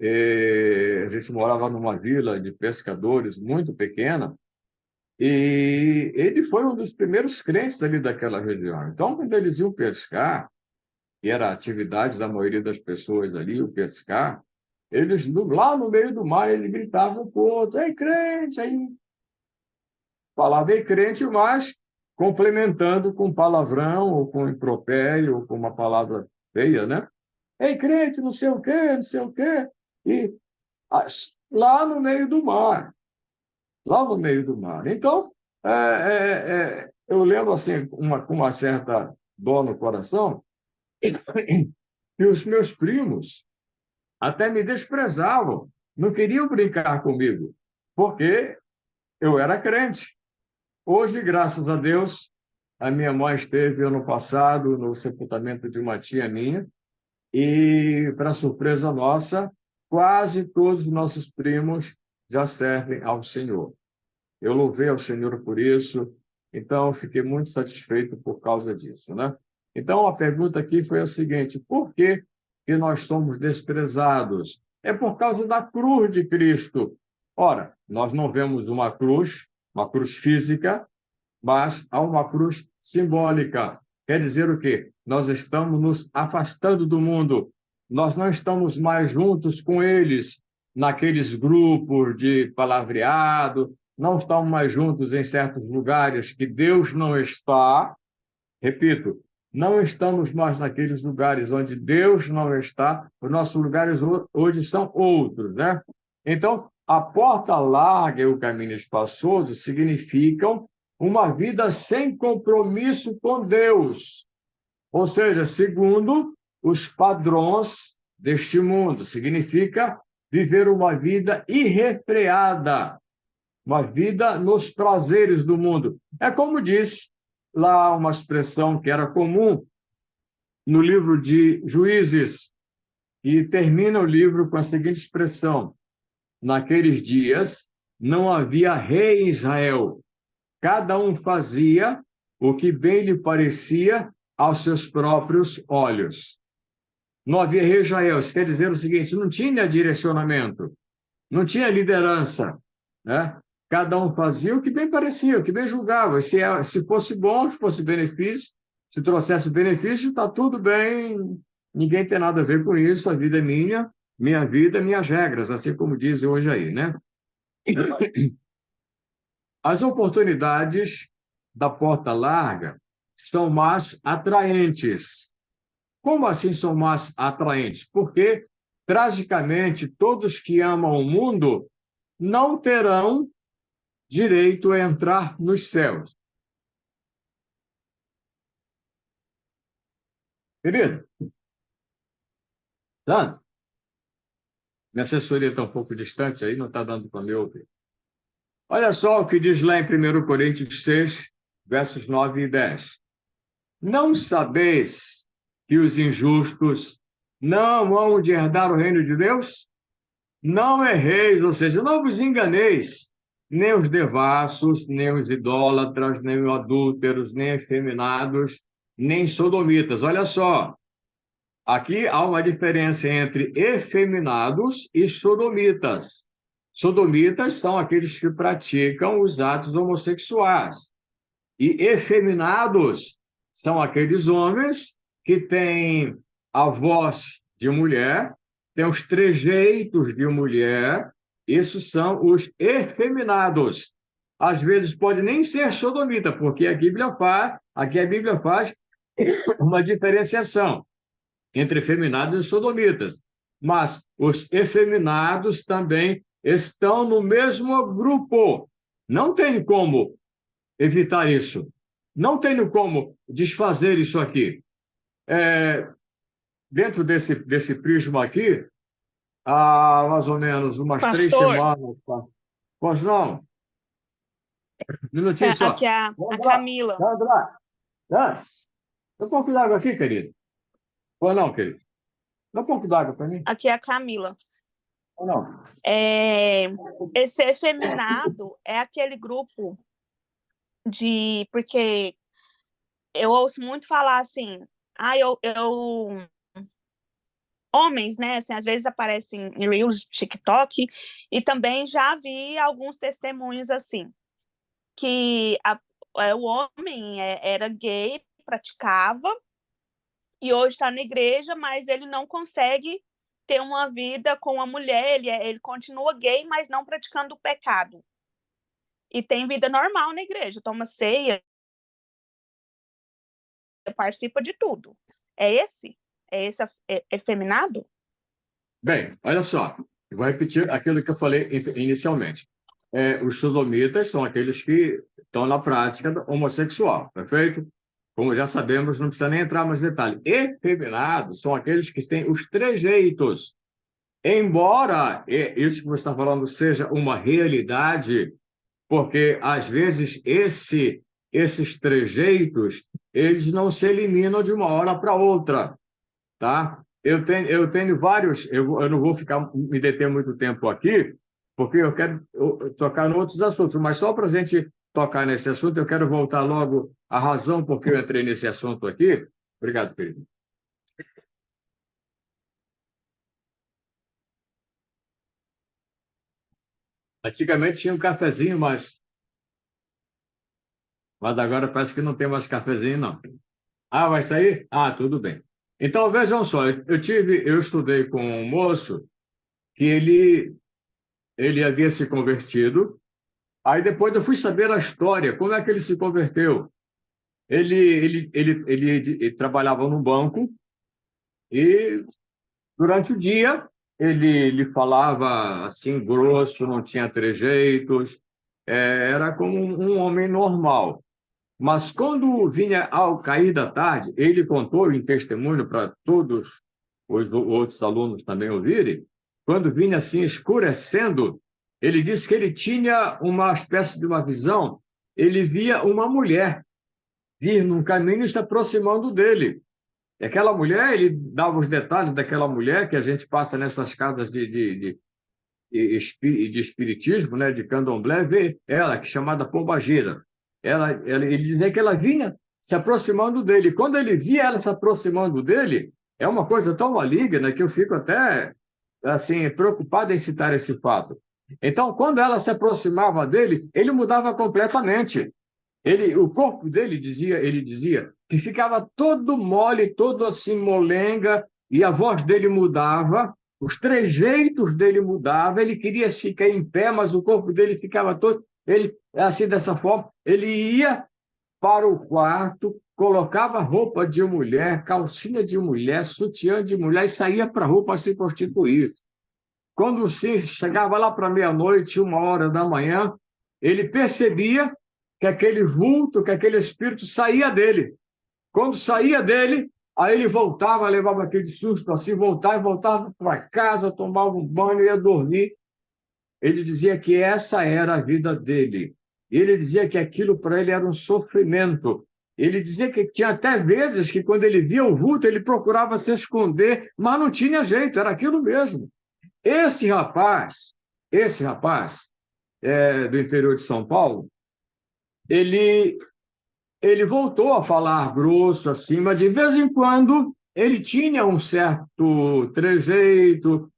Speaker 2: a gente morava numa vila de pescadores muito pequena, e ele foi um dos primeiros crentes ali daquela região. Então, quando eles iam pescar, que era a atividade da maioria das pessoas ali, o pescar, eles, lá no meio do mar, eles gritavam para o outro, ei, crente, aí falava ei, crente, mas complementando com palavrão, ou com impropério, ou com uma palavra feia, né? Ei, crente, não sei o quê, não sei o quê. E lá no meio do mar, lá no meio do mar. Então, eu lembro assim, com uma certa dor no coração, que os meus primos até me desprezavam, não queriam brincar comigo, porque eu era crente. Hoje, graças a Deus, a minha mãe esteve ano passado no sepultamento de uma tia minha e, para surpresa nossa, quase todos os nossos primos já servem ao Senhor. Eu louvei ao Senhor por isso, então fiquei muito satisfeito por causa disso, né? Então, a pergunta aqui foi a seguinte: por que que nós somos desprezados? É por causa da cruz de Cristo. Ora, nós não vemos uma cruz física, mas há uma cruz simbólica. Quer dizer o quê? Nós estamos nos afastando do mundo. Nós não estamos mais juntos com eles naqueles grupos de palavreado, não estamos mais juntos em certos lugares que Deus não está. Repito, não estamos mais naqueles lugares onde Deus não está, os nossos lugares hoje são outros, né? Então, a porta larga e o caminho espaçoso significam uma vida sem compromisso com Deus, ou seja, segundo os padrões deste mundo. Significa viver uma vida irrefreada, uma vida nos prazeres do mundo. É como diz lá uma expressão que era comum no livro de Juízes, e termina o livro com a seguinte expressão: naqueles dias não havia rei em Israel, cada um fazia o que bem lhe parecia aos seus próprios olhos. Não havia rei em Israel, isso quer dizer o seguinte: não tinha direcionamento, não tinha liderança, né? Cada um fazia o que bem parecia, o que bem julgava. Se fosse bom, se fosse benefício, se trouxesse benefício, está tudo bem, ninguém tem nada a ver com isso, a vida é minha vida, minhas regras, assim como dizem hoje aí, né? As oportunidades da porta larga são mais atraentes. Como assim são mais atraentes? Porque, tragicamente, todos que amam o mundo não terão direito a entrar nos céus. Querido, tá? Minha assessoria está um pouco distante aí, não está dando para me ouvir. Olha só o que diz lá em 1 Coríntios 6, versos 9 e 10. Não sabeis que os injustos não hão de herdar o reino de Deus? Não erreis, ou seja, não vos enganeis, nem os devassos, nem os idólatras, nem os adúlteros, nem efeminados, nem sodomitas. Olha só, aqui há uma diferença entre efeminados e sodomitas. Sodomitas são aqueles que praticam os atos homossexuais. E efeminados são aqueles homens que têm a voz de mulher, têm os trejeitos de mulher. Esses são os efeminados. Às vezes pode nem ser sodomita, porque aqui a Bíblia faz uma diferenciação. entre efeminados e sodomitas. Mas os efeminados também estão no mesmo grupo. Não tem como evitar isso. Não tenho como desfazer isso aqui. Dentro desse prisma aqui, há mais ou menos umas 3
Speaker 5: Pastor,
Speaker 2: semanas. Tá? Pois não? Um minutinho
Speaker 5: aqui
Speaker 2: só.
Speaker 5: é a
Speaker 2: Sandra,
Speaker 5: Camila.
Speaker 2: Sandra, dá um pouco d'água aqui, querido. Pois não, querido. Dá um pouco d'água para mim.
Speaker 5: Aqui é a Camila.
Speaker 2: Ou não?
Speaker 5: Esse efeminado é aquele grupo porque eu ouço muito falar assim, homens, né, assim, às vezes aparecem em Reels, TikTok, e também já vi alguns testemunhos assim, que o homem era gay, praticava, e hoje está na igreja, mas ele não consegue ter uma vida com a mulher, ele continua gay, mas não praticando o pecado. E tem vida normal na igreja, toma ceia, participa de tudo. É esse? É esse efeminado?
Speaker 2: Bem, olha só. Eu vou repetir aquilo que eu falei inicialmente. Os sodomitas são aqueles que estão na prática homossexual, perfeito? Como já sabemos, não precisa nem entrar mais em detalhe. Efeminados são aqueles que têm os trejeitos. Embora isso que você está falando seja uma realidade, porque às vezes esses trejeitos eles não se eliminam de uma hora para outra, tá? Eu tenho vários, eu não vou me deter muito tempo aqui, porque eu quero tocar em outros assuntos, mas só para a gente tocar nesse assunto, eu quero voltar logo à razão por que eu entrei nesse assunto aqui. Obrigado, querido. Antigamente tinha um cafezinho, mas agora parece que não tem mais cafezinho, não. Ah, vai sair? Ah, tudo bem. Então, vejam só, eu estudei com um moço que ele havia se convertido. Aí depois eu fui saber a história, como é que ele se converteu. Ele trabalhava no banco e durante o dia ele falava assim grosso, não tinha trejeitos, era como um homem normal. Mas quando vinha ao cair da tarde, ele contou em testemunho para todos os outros alunos também ouvirem, quando vinha assim escurecendo, ele disse que ele tinha uma espécie de uma visão, ele via uma mulher vir num caminho se aproximando dele. E aquela mulher, ele dava os detalhes daquela mulher que a gente passa nessas casas de espiritismo, né, de candomblé, vê ela, que é chamada pombagira. Ele dizia que ela vinha se aproximando dele. Quando ele via ela se aproximando dele, é uma coisa tão maligna que eu fico até assim preocupado em citar esse fato. Então, quando ela se aproximava dele, ele mudava completamente. O corpo dele ele dizia que ficava todo mole, todo assim molenga, e a voz dele mudava, os trejeitos dele mudavam, ele queria ficar em pé, mas o corpo dele ficava todo, ele assim dessa forma, ele ia para o quarto, colocava roupa de mulher, calcinha de mulher, sutiã de mulher e saía para a rua para se prostituir. Quando se chegava lá para meia-noite, 1 hora da manhã, ele percebia que aquele vulto, que aquele espírito saía dele. Quando saía dele, aí ele voltava, levava aquele susto assim, voltava para casa, tomava um banho e ia dormir. Ele dizia que essa era a vida dele. Ele dizia que aquilo para ele era um sofrimento. Ele dizia que tinha até vezes que quando ele via o vulto, ele procurava se esconder, mas não tinha jeito, era aquilo mesmo. Esse rapaz do interior de São Paulo, ele voltou a falar grosso assim, mas de vez em quando ele tinha um certo trejeito,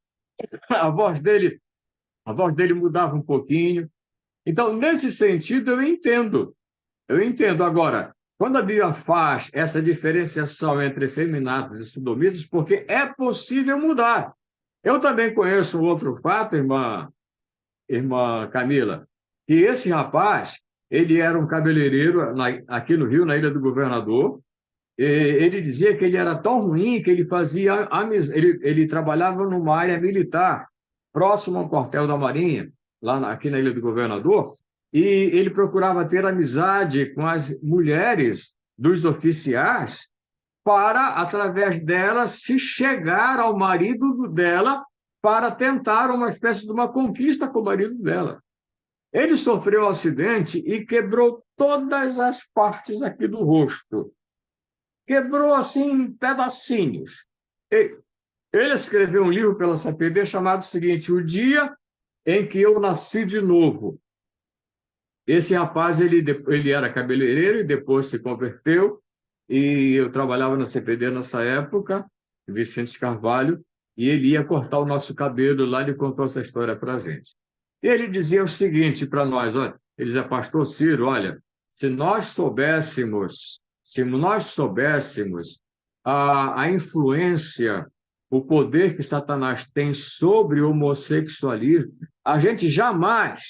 Speaker 2: a voz dele mudava um pouquinho. Então, nesse sentido, eu entendo. Agora, quando a Bíblia faz essa diferenciação entre efeminados e sodomitas, porque é possível mudar. Eu também conheço um outro fato, irmã Camila, que esse rapaz, ele era um cabeleireiro aqui no Rio, na Ilha do Governador, ele dizia que ele era tão ruim que ele fazia ele trabalhava numa área militar, próximo ao quartel da Marinha, aqui na Ilha do Governador, e ele procurava ter amizade com as mulheres dos oficiais para, através delas, se chegar ao marido dela para tentar uma espécie de uma conquista com o marido dela. Ele sofreu um acidente e quebrou todas as partes aqui do rosto. Quebrou assim em pedacinhos. Ele escreveu um livro pela CPB chamado o seguinte: O Dia em que Eu Nasci de Novo. Esse rapaz, ele era cabeleireiro e depois se converteu, e eu trabalhava na CPD nessa época, Vicente Carvalho, e ele ia cortar o nosso cabelo lá, ele contou essa história para a gente. E ele dizia o seguinte para nós, olha, ele dizia: pastor Ciro, olha, se nós soubéssemos a influência, o poder que Satanás tem sobre o homossexualismo, a gente jamais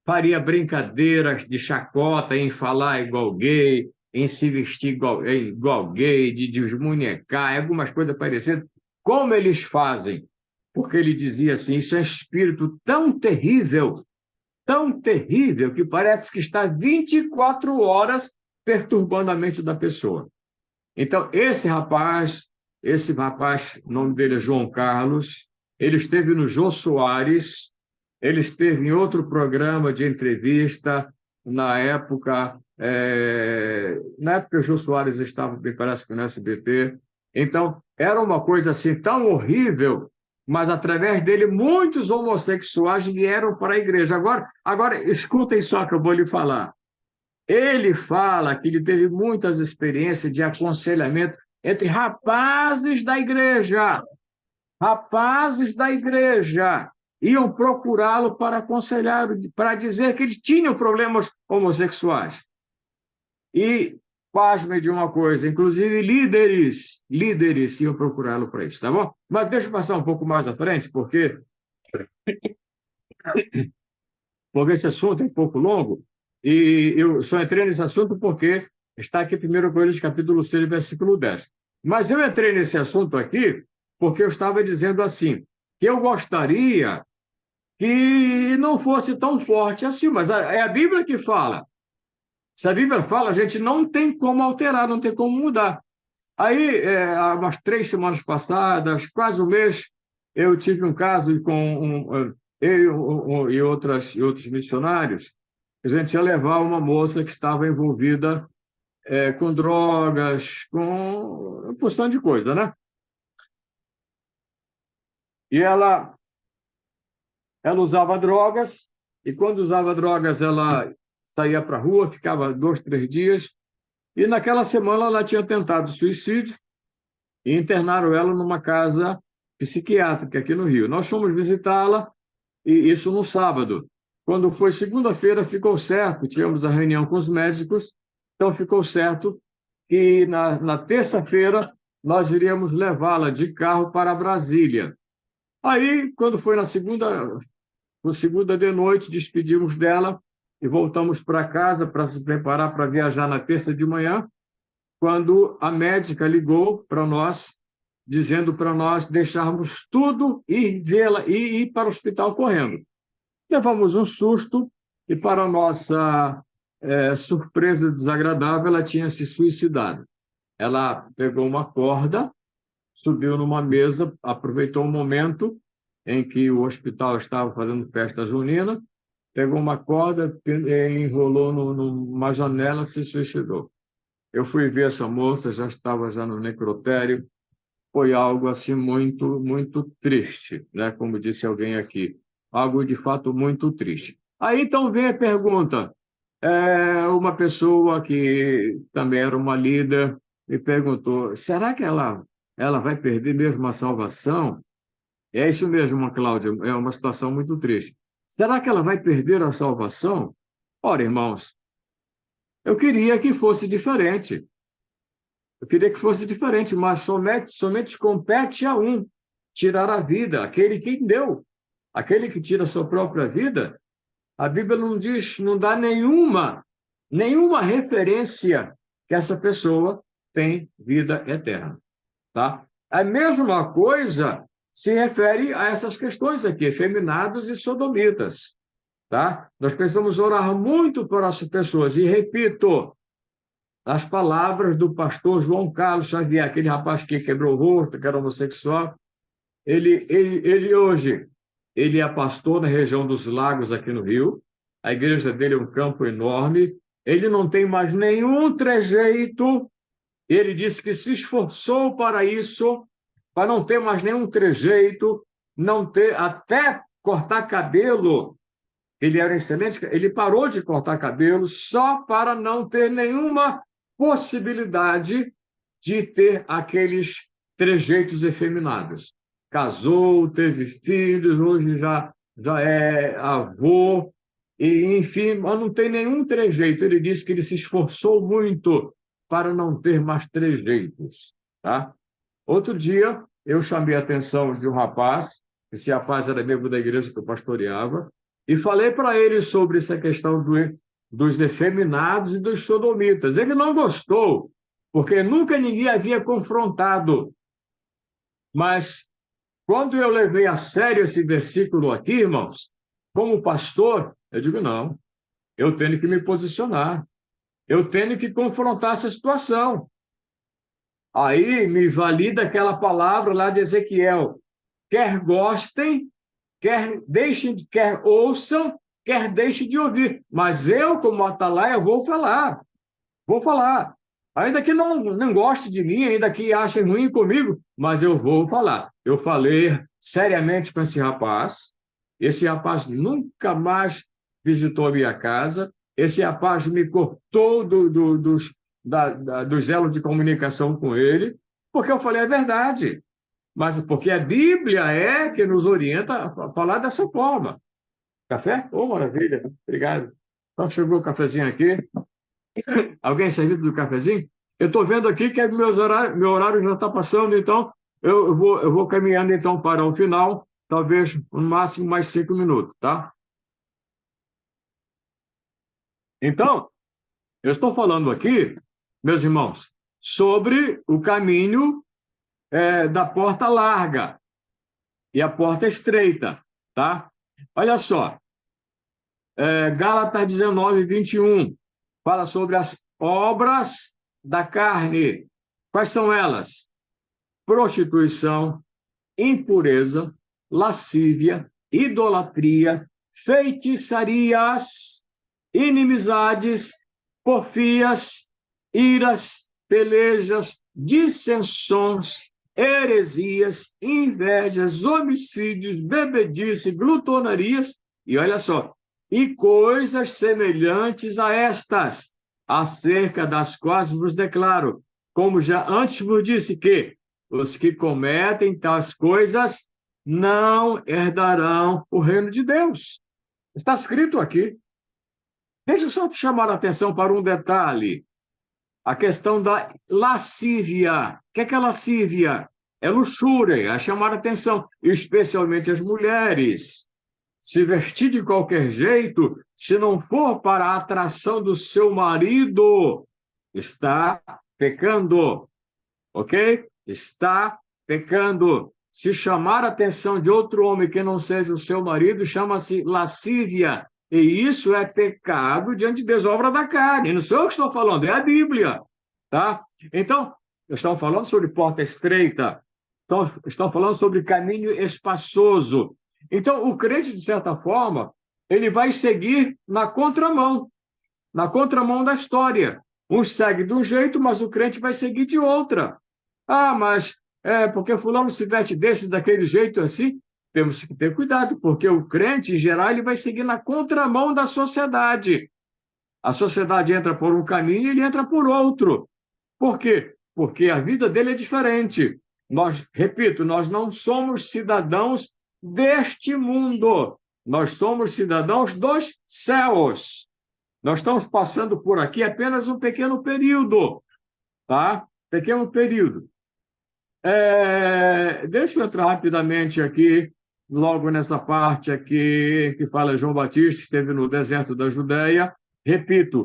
Speaker 2: faria brincadeiras de chacota em falar igual gay, em se vestir igual gay, de desmunhecar, algumas coisas parecidas, como eles fazem. Porque ele dizia assim: isso é um espírito tão terrível, que parece que está 24 horas perturbando a mente da pessoa. Então, esse rapaz, o nome dele é João Carlos, ele esteve no Jô Soares, ele esteve em outro programa de entrevista, na época o Jô Soares estava, me parece que no SBT. Então, era uma coisa assim tão horrível, mas através dele muitos homossexuais vieram para a igreja. Agora escutem só que eu vou lhe falar. Ele fala que ele teve muitas experiências de aconselhamento entre rapazes da igreja. Rapazes da igreja iam procurá-lo para aconselhar, para dizer que ele tinha problemas homossexuais. E, pasme de uma coisa, inclusive líderes iam procurá-lo para isso, tá bom? Mas deixa eu passar um pouco mais à frente, porque esse assunto é um pouco longo, e eu só entrei nesse assunto porque está aqui 1 Coríntios, capítulo 6, versículo 10. Mas eu entrei nesse assunto aqui porque eu estava dizendo assim, que eu gostaria que não fosse tão forte assim, mas é a Bíblia que fala. Se a Bíblia fala, a gente não tem como alterar, não tem como mudar. Aí, há umas 3 semanas passadas, quase um mês, eu tive um caso com eu e outros missionários. A gente ia levar uma moça que estava envolvida com drogas, com uma porção de coisa, né? E ela usava drogas, e quando usava drogas, ela saía para a rua, ficava 2, 3 dias, e naquela semana ela tinha tentado suicídio, e internaram ela numa casa psiquiátrica aqui no Rio. Nós fomos visitá-la, e isso no sábado. Quando foi segunda-feira, ficou certo, tínhamos a reunião com os médicos, então ficou certo que na terça-feira nós iríamos levá-la de carro para Brasília. Aí, quando foi na segunda de noite, despedimos dela e voltamos para casa para se preparar para viajar na terça de manhã, quando a médica ligou para nós, dizendo para nós deixarmos tudo e vê-la e ir para o hospital correndo. Levamos um susto e, para nossa surpresa desagradável, ela tinha se suicidado. Ela pegou uma corda, subiu numa mesa, aproveitou o momento em que o hospital estava fazendo festa junina, pegou uma corda, enrolou numa janela e se suicidou. Eu fui ver essa moça, já estava no necrotério. Foi algo assim muito, muito triste, né? Como disse alguém aqui. Algo de fato muito triste. Aí então vem a pergunta. Uma pessoa que também era uma líder me perguntou: será que ela vai perder mesmo a salvação? É isso mesmo, Cláudia, é uma situação muito triste. Será que ela vai perder a salvação? Ora, irmãos, eu queria que fosse diferente. Mas somente compete a um tirar a vida, aquele que deu, aquele que tira a sua própria vida. A Bíblia não dá nenhuma referência que que essa pessoa tem vida eterna, tá? A mesma coisa se refere a essas questões aqui, efeminados e sodomitas, tá? Nós precisamos orar muito por essas pessoas. E repito, as palavras do pastor João Carlos Xavier, aquele rapaz que quebrou o rosto, que era homossexual, ele hoje, ele é pastor na região dos Lagos, aqui no Rio. A igreja dele é um campo enorme. Ele não tem mais nenhum trejeito. Ele disse que se esforçou para isso, para não ter mais nenhum trejeito, não ter, até cortar cabelo. Ele era excelente, ele parou de cortar cabelo só para não ter nenhuma possibilidade de ter aqueles trejeitos efeminados. Casou, teve filhos, hoje já é avô, e, enfim, mas não tem nenhum trejeito. Ele disse que ele se esforçou muito para não ter mais trejeitos, tá? Outro dia, eu chamei a atenção de um rapaz, esse rapaz era membro da igreja que eu pastoreava, e falei para ele sobre essa questão dos efeminados e dos sodomitas. Ele não gostou, porque nunca ninguém havia confrontado. Mas, quando eu levei a sério esse versículo aqui, irmãos, como pastor, eu digo, não, eu tenho que me posicionar, eu tenho que confrontar essa situação. Aí me valida aquela palavra lá de Ezequiel, quer gostem, quer deixem, quer ouçam, quer deixem de ouvir. Mas eu, como atalaia, vou falar. Vou falar. Ainda que não goste de mim, ainda que achem ruim comigo, mas eu vou falar. Eu falei seriamente com esse rapaz. Esse rapaz nunca mais visitou a minha casa. Esse rapaz me cortou dos elos de comunicação com ele, porque eu falei a verdade. Mas porque a Bíblia é que nos orienta a falar dessa forma. Café? Oh, maravilha. Obrigado. Então, chegou o cafezinho aqui. Alguém servido do cafezinho? Eu estou vendo aqui que meu horário já está passando, então eu vou caminhando então para o final, talvez no máximo mais 5 minutos, tá? Então, eu estou falando aqui, meus irmãos, sobre o caminho da porta larga e a porta estreita, tá? Olha só, Gálatas 19, 21, fala sobre as obras da carne. Quais são elas? Prostituição, impureza, lascívia, idolatria, feitiçarias, inimizades, porfias, iras, pelejas, dissensões, heresias, invejas, homicídios, bebedice, glutonarias, e olha só, e coisas semelhantes a estas, acerca das quais vos declaro, como já antes vos disse, que os que cometem tais coisas não herdarão o reino de Deus. Está escrito aqui. Deixa eu só te chamar a atenção para um detalhe. A questão da lascívia. O que é lascívia? É luxúria, é chamar a atenção, especialmente as mulheres. Se vestir de qualquer jeito, se não for para a atração do seu marido, está pecando, ok? Está pecando. Se chamar a atenção de outro homem que não seja o seu marido, chama-se lascívia. E isso é pecado diante de Deus, obra da carne. Não sou eu que estou falando, é a Bíblia, tá? Então, estamos falando sobre porta estreita, estão falando sobre caminho espaçoso. Então, o crente, de certa forma, ele vai seguir na contramão da história. Um segue de um jeito, mas o crente vai seguir de outra. Ah, mas porque fulano se veste desse, daquele jeito assim, temos que ter cuidado, porque o crente, em geral, ele vai seguir na contramão da sociedade. A sociedade entra por um caminho e ele entra por outro. Por quê? Porque a vida dele é diferente. Repito, nós não somos cidadãos deste mundo. Nós somos cidadãos dos céus. Nós estamos passando por aqui apenas um pequeno período, tá? Pequeno período. Deixa eu entrar rapidamente aqui, logo nessa parte aqui, que fala João Batista, esteve no deserto da Judéia. Repito,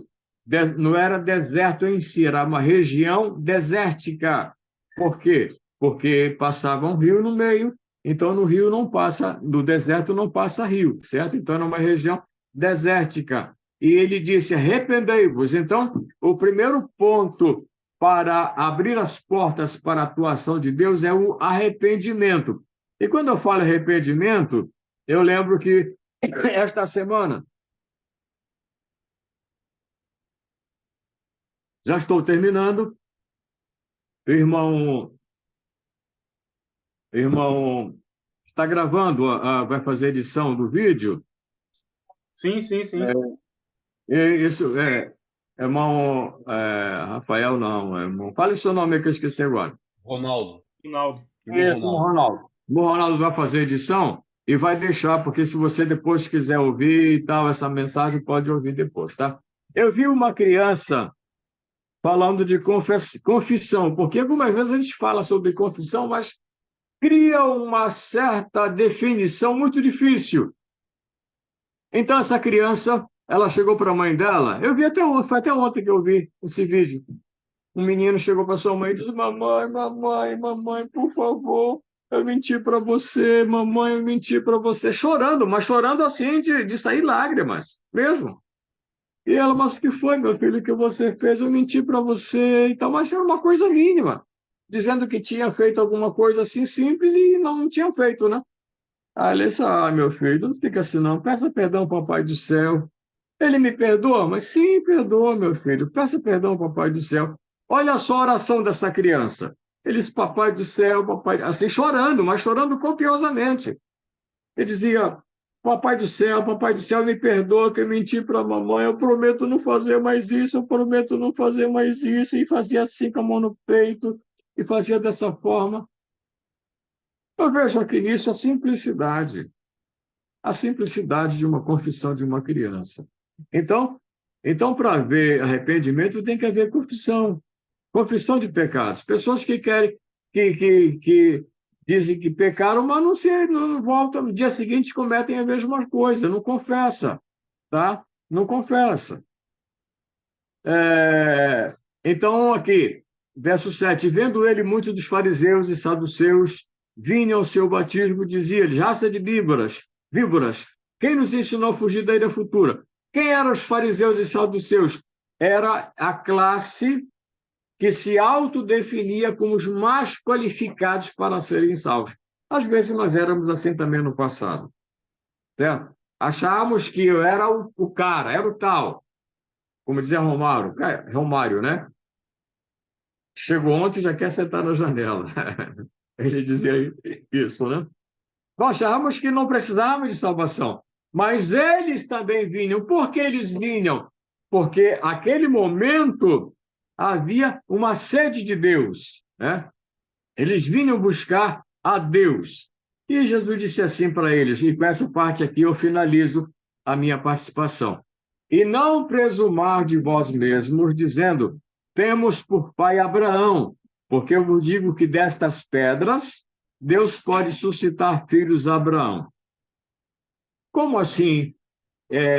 Speaker 2: não era deserto em si, era uma região desértica. Por quê? Porque passava um rio no meio, então no rio não passa, no deserto não passa rio, certo? Então era uma região desértica. E ele disse: arrependei-vos. Então, o primeiro ponto para abrir as portas para a atuação de Deus é o arrependimento. E quando eu falo arrependimento, eu lembro que esta semana, já estou terminando, o irmão está gravando, vai fazer edição do vídeo.
Speaker 4: Sim, sim, sim.
Speaker 2: Isso irmão Rafael, não, irmão. Fale seu nome aí que eu esqueci agora.
Speaker 1: Ronaldo.
Speaker 4: Ronaldo.
Speaker 2: Isso, o Ronaldo. O Ronaldo vai fazer edição e vai deixar, porque se você depois quiser ouvir e tal, essa mensagem pode ouvir depois, tá? Eu vi uma criança falando de confissão, porque algumas vezes a gente fala sobre confissão, mas cria uma certa definição muito difícil. Então, essa criança, ela chegou para a mãe dela, eu vi até ontem, foi até ontem que eu vi esse vídeo. Um menino chegou para sua mãe e disse: mamãe, mamãe, mamãe, por favor, eu menti para você, mamãe, eu menti para você. Chorando, mas chorando assim de sair lágrimas, mesmo. E ela: mas o que foi, meu filho, que você fez? Eu menti para você e tal, mas era uma coisa mínima, dizendo que tinha feito alguma coisa assim simples e não tinha feito, né? Aí ele disse: meu filho, não fica assim não, peça perdão ao Papai do Céu. Ele me perdoa? Mas sim, perdoa, meu filho, peça perdão ao Papai do Céu. Olha só a oração dessa criança. Ele disse: Papai do Céu, Papai... Assim, chorando, mas chorando copiosamente. Ele dizia: Papai do Céu, me perdoa que eu menti para a mamãe, eu prometo não fazer mais isso, eu prometo não fazer mais isso. E fazia assim com a mão no peito, e fazia dessa forma. Eu vejo aqui nisso a simplicidade de uma confissão de uma criança. Então, para haver arrependimento, tem que haver confissão de pecados. Pessoas que querem, que dizem que pecaram, mas não voltam, no dia seguinte cometem a mesma coisa, não confessa, tá? Não confessa. Então, aqui, verso 7, vendo ele muitos dos fariseus e saduceus vinham ao seu batismo, dizia-lhes: raça de víboras, quem nos ensinou a fugir da ira futura? Quem eram os fariseus e saduceus? Era a classe que se autodefinia como os mais qualificados para serem salvos. Às vezes nós éramos assim também no passado, certo? Achávamos que eu era o cara, era o tal, como dizia Romário, né? Chegou ontem e já quer sentar na janela. Ele dizia isso, né? Nós achávamos que não precisávamos de salvação, mas eles também vinham. Por que eles vinham? Porque naquele momento havia uma sede de Deus, né? Eles vinham buscar a Deus. E Jesus disse assim para eles, e com essa parte aqui eu finalizo a minha participação: e não presumar de vós mesmos, dizendo: temos por pai Abraão, porque eu vos digo que destas pedras Deus pode suscitar filhos a Abraão. Como assim,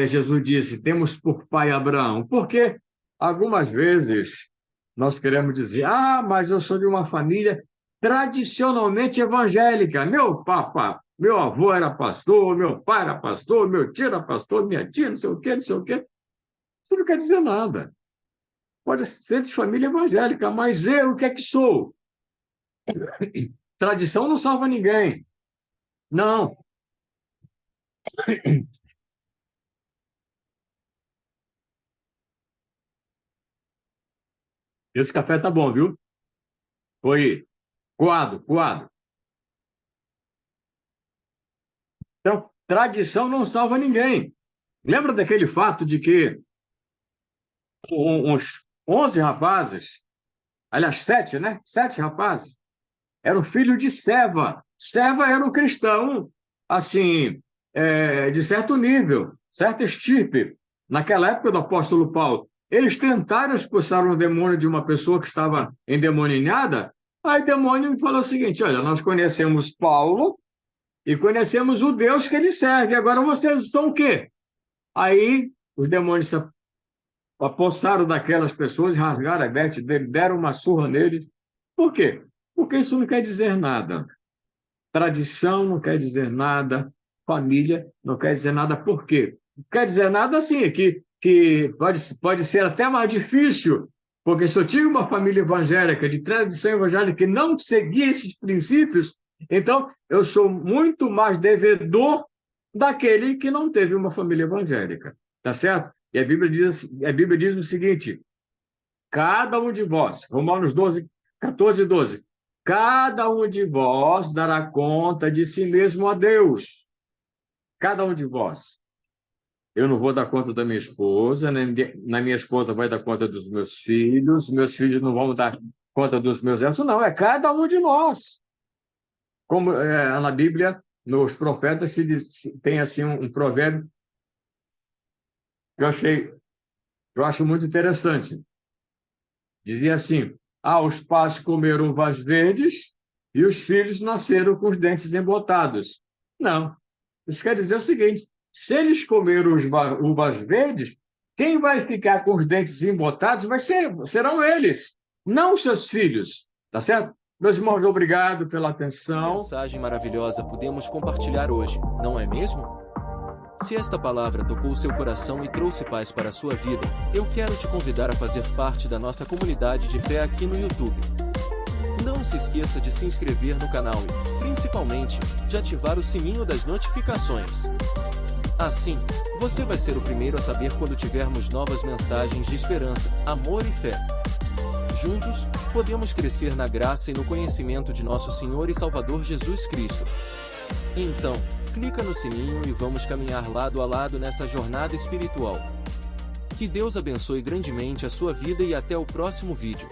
Speaker 2: Jesus disse, temos por pai Abraão? Porque algumas vezes nós queremos dizer: mas eu sou de uma família tradicionalmente evangélica. Meu avô era pastor, meu pai era pastor, meu tio era pastor, minha tia, não sei o quê, não sei o quê. Isso não quer dizer nada. Pode ser de família evangélica, mas eu, o que é que sou? Tradição não salva ninguém. Não. Esse café tá bom, viu? Foi coado. Então, tradição não salva ninguém. Lembra daquele fato de que uns 11 rapazes, aliás, 7, né? 7 rapazes, eram filhos de Seva. Seva era um cristão, assim, de certo nível, certa estirpe. Naquela época do apóstolo Paulo, eles tentaram expulsar um demônio de uma pessoa que estava endemoninhada. Aí o demônio falou o seguinte: olha, nós conhecemos Paulo e conhecemos o Deus que ele serve. Agora vocês são o quê? Aí os demônios apossaram daquelas pessoas e rasgaram a veste dele, deram uma surra nele. Por quê? Porque isso não quer dizer nada. Tradição não quer dizer nada, família não quer dizer nada. Por quê? Não quer dizer nada assim, que pode ser até mais difícil, porque se eu tive uma família evangélica, de tradição evangélica, que não seguia esses princípios, então eu sou muito mais devedor daquele que não teve uma família evangélica, tá certo? E a Bíblia diz o seguinte: cada um de vós, Romanos 12, 14 e 12, cada um de vós dará conta de si mesmo a Deus. Cada um de vós. Eu não vou dar conta da minha esposa, nem na minha esposa vai dar conta dos meus filhos não vão dar conta dos meus netos, não, é cada um de nós. Como na Bíblia, nos profetas, tem assim um provérbio que eu acho muito interessante. Dizia assim: os pais comeram uvas verdes e os filhos nasceram com os dentes embotados. Não. Isso quer dizer o seguinte: se eles comeram uvas verdes, quem vai ficar com os dentes embotados serão eles, não os seus filhos. Tá certo? Meus irmãos, obrigado pela atenção.
Speaker 6: Que mensagem maravilhosa pudemos compartilhar hoje, não é mesmo? Se esta palavra tocou seu coração e trouxe paz para a sua vida, eu quero te convidar a fazer parte da nossa comunidade de fé aqui no YouTube. Não se esqueça de se inscrever no canal e, principalmente, de ativar o sininho das notificações. Assim, você vai ser o primeiro a saber quando tivermos novas mensagens de esperança, amor e fé. Juntos, podemos crescer na graça e no conhecimento de nosso Senhor e Salvador Jesus Cristo. Então, clica no sininho e vamos caminhar lado a lado nessa jornada espiritual. Que Deus abençoe grandemente a sua vida e até o próximo vídeo.